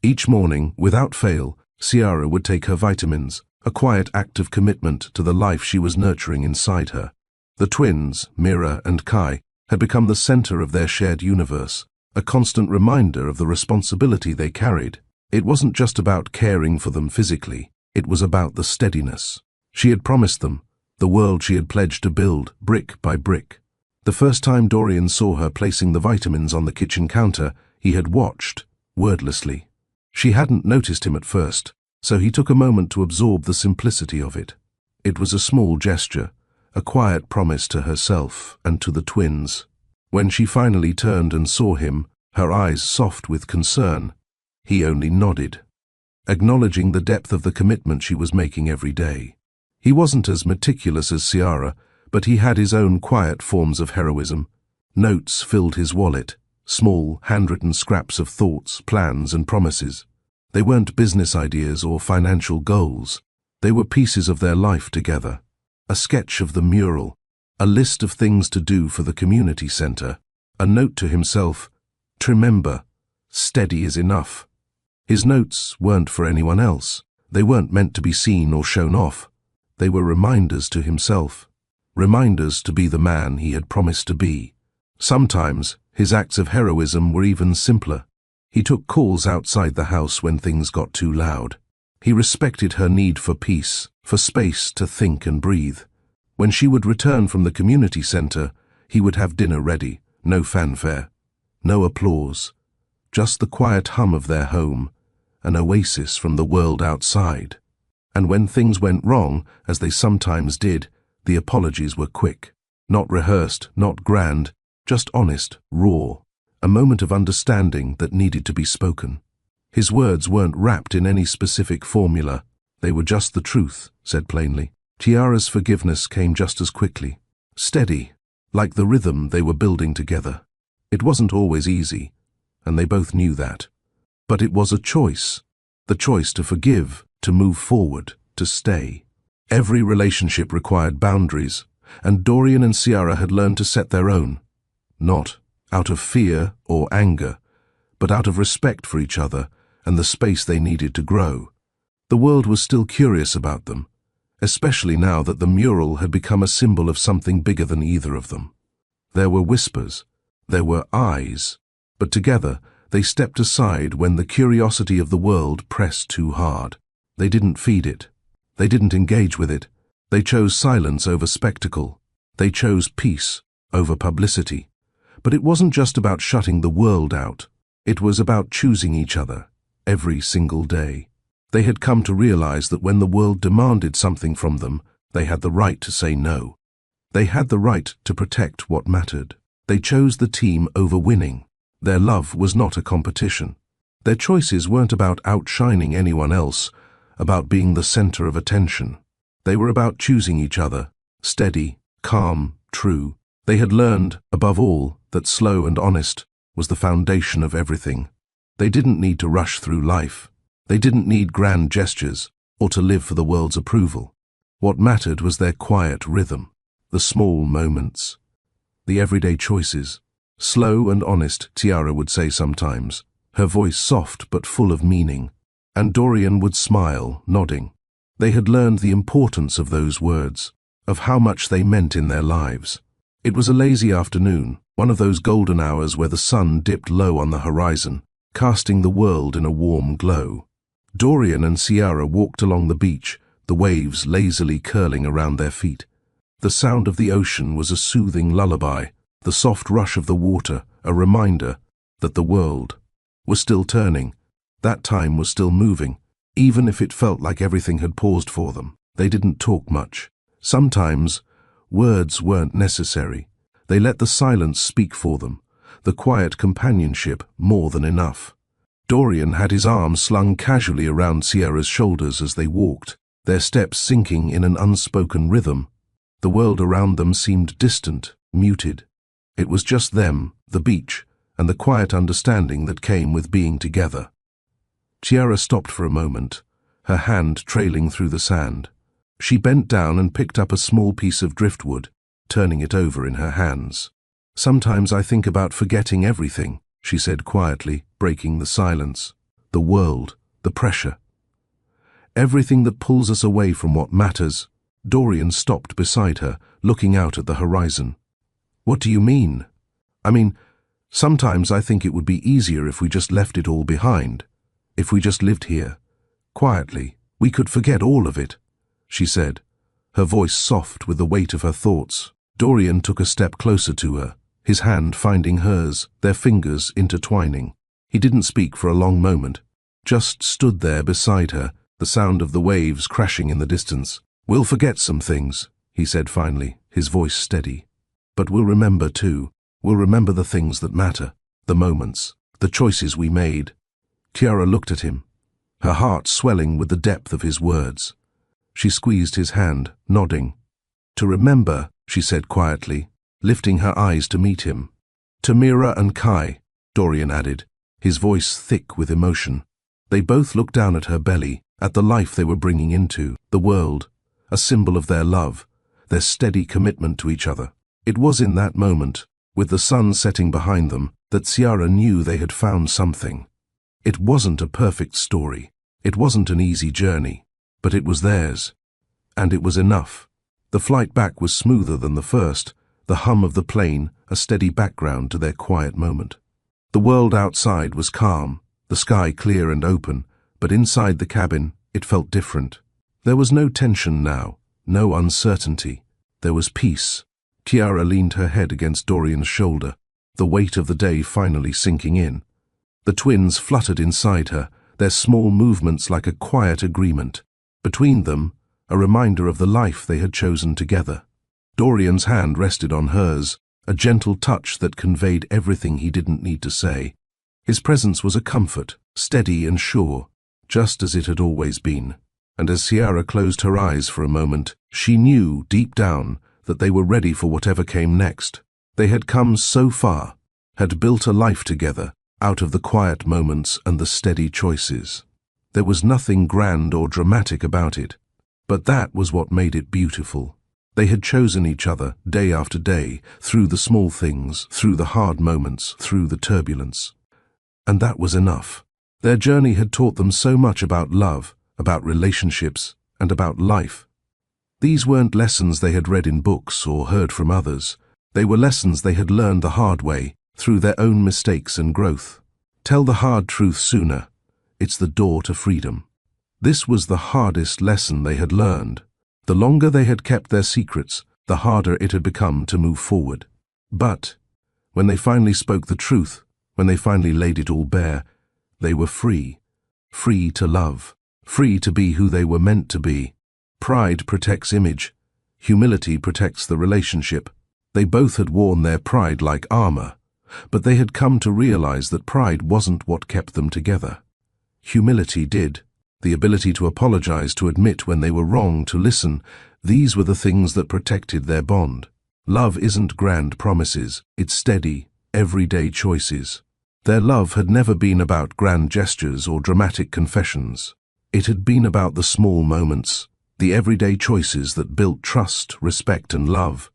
Each morning, without fail, Ciara would take her vitamins, a quiet act of commitment to the life she was nurturing inside her. The twins, Mira and Kai, had become the center of their shared universe, a constant reminder of the responsibility they carried. It wasn't just about caring for them physically, it was about the steadiness. She had promised them, the world she had pledged to build, brick by brick. The first time Dorian saw her placing the vitamins on the kitchen counter, he had watched, wordlessly. She hadn't noticed him at first, so he took a moment to absorb the simplicity of it. It was a small gesture, a quiet promise to herself and to the twins. When she finally turned and saw him, her eyes soft with concern, he only nodded, acknowledging the depth of the commitment she was making every day. He wasn't as meticulous as Ciara, but he had his own quiet forms of heroism. Notes filled his wallet, small, handwritten scraps of thoughts, plans, and promises. They weren't business ideas or financial goals. They were pieces of their life together. A sketch of the mural, a list of things to do for the community center, a note to himself, "Remember, steady is enough." His notes weren't for anyone else. They weren't meant to be seen or shown off. They were reminders to himself, reminders to be the man he had promised to be. Sometimes, his acts of heroism were even simpler. He took calls outside the house when things got too loud. He respected her need for peace, for space to think and breathe. When she would return from the community center, he would have dinner ready, no fanfare, no applause, just the quiet hum of their home, an oasis from the world outside. And when things went wrong, as they sometimes did, the apologies were quick, not rehearsed, not grand, just honest, raw, a moment of understanding that needed to be spoken. His words weren't wrapped in any specific formula. They were just the truth, said plainly. Tiara's forgiveness came just as quickly, steady, like the rhythm they were building together. It wasn't always easy, and they both knew that. But it was a choice, the choice to forgive, to move forward, to stay. Every relationship required boundaries, and Dorian and Ciara had learned to set their own, not out of fear or anger, but out of respect for each other and the space they needed to grow. The world was still curious about them, especially now that the mural had become a symbol of something bigger than either of them. There were whispers, there were eyes, but together they stepped aside when the curiosity of the world pressed too hard. They didn't feed it. They didn't engage with it. They chose silence over spectacle. They chose peace over publicity. But it wasn't just about shutting the world out. It was about choosing each other, every single day. They had come to realize that when the world demanded something from them, they had the right to say no. They had the right to protect what mattered. They chose the team over winning. Their love was not a competition. Their choices weren't about outshining anyone else, about being the center of attention. They were about choosing each other, steady, calm, true. They had learned, above all, that slow and honest was the foundation of everything. They didn't need to rush through life. They didn't need grand gestures or to live for the world's approval. What mattered was their quiet rhythm, the small moments, the everyday choices, Slow and honest, Tiara would say sometimes, her voice soft but full of meaning. And Dorian would smile, nodding. They had learned the importance of those words, of how much they meant in their lives. It was a lazy afternoon, one of those golden hours where the sun dipped low on the horizon, casting the world in a warm glow. Dorian and Ciara walked along the beach, the waves lazily curling around their feet. The sound of the ocean was a soothing lullaby, the soft rush of the water a reminder that the world was still turning, that time was still moving, even if it felt like everything had paused for them. They didn't talk much. Sometimes words weren't necessary. They let the silence speak for them, the quiet companionship more than enough. Dorian had his arm slung casually around Ciara's shoulders as they walked, their steps sinking in an unspoken rhythm. The world around them seemed distant, muted. It was just them, the beach, and the quiet understanding that came with being together. Ciara stopped for a moment, her hand trailing through the sand. She bent down and picked up a small piece of driftwood, turning it over in her hands. "Sometimes I think about forgetting everything," she said quietly, breaking the silence. "The world, the pressure. Everything that pulls us away from what matters." Dorian stopped beside her, looking out at the horizon. "What do you mean?" "I mean, sometimes I think it would be easier if we just left it all behind. If we just lived here, quietly, we could forget all of it," she said, her voice soft with the weight of her thoughts. Dorian took a step closer to her, his hand finding hers, their fingers intertwining. He didn't speak for a long moment, just stood there beside her, the sound of the waves crashing in the distance. "We'll forget some things," he said finally, his voice steady. "But we'll remember too. We'll remember the things that matter, the moments, the choices we made." Ciara looked at him, her heart swelling with the depth of his words. She squeezed his hand, nodding. "To remember," she said quietly, lifting her eyes to meet him. "To Mira and Kai," Dorian added, his voice thick with emotion. They both looked down at her belly, at the life they were bringing into, the world, a symbol of their love, their steady commitment to each other. It was in that moment, with the sun setting behind them, that Ciara knew they had found something. It wasn't a perfect story, it wasn't an easy journey, but it was theirs. And it was enough. The flight back was smoother than the first, the hum of the plane a steady background to their quiet moment. The world outside was calm, the sky clear and open, but inside the cabin it felt different. There was no tension now, no uncertainty. There was peace. Ciara leaned her head against Dorian's shoulder, the weight of the day finally sinking in. The twins fluttered inside her, their small movements like a quiet agreement. Between them, a reminder of the life they had chosen together. Dorian's hand rested on hers, a gentle touch that conveyed everything he didn't need to say. His presence was a comfort, steady and sure, just as it had always been. And as Ciara closed her eyes for a moment, she knew deep down that they were ready for whatever came next. They had come so far, had built a life together, out of the quiet moments and the steady choices. There was nothing grand or dramatic about it, but that was what made it beautiful. They had chosen each other day after day, through the small things, through the hard moments, through the turbulence. And that was enough. Their journey had taught them so much about love, about relationships, and about life. These weren't lessons they had read in books or heard from others. They were lessons they had learned the hard way, through their own mistakes and growth. Tell the hard truth sooner. It's the door to freedom. This was the hardest lesson they had learned. The longer they had kept their secrets, the harder it had become to move forward. But when they finally spoke the truth, when they finally laid it all bare, they were free. Free to love. Free to be who they were meant to be. Pride protects image. Humility protects the relationship. They both had worn their pride like armor, but they had come to realize that pride wasn't what kept them together. Humility did. The ability to apologize, to admit when they were wrong, to listen, these were the things that protected their bond. Love isn't grand promises, it's steady, everyday choices. Their love had never been about grand gestures or dramatic confessions. It had been about the small moments, the everyday choices that built trust, respect, and love.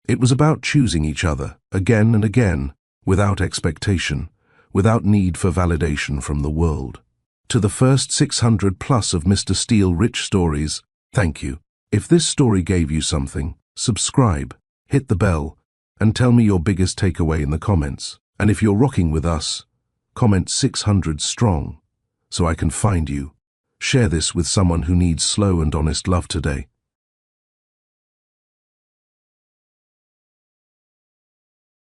It was about choosing each other, again and again, without expectation, without need for validation from the world. To the first 600 plus of Mr. Steele Rich stories, thank you. If this story gave you something, subscribe, hit the bell, and tell me your biggest takeaway in the comments. And if you're rocking with us, comment 600 strong so I can find you. Share this with someone who needs slow and honest love today.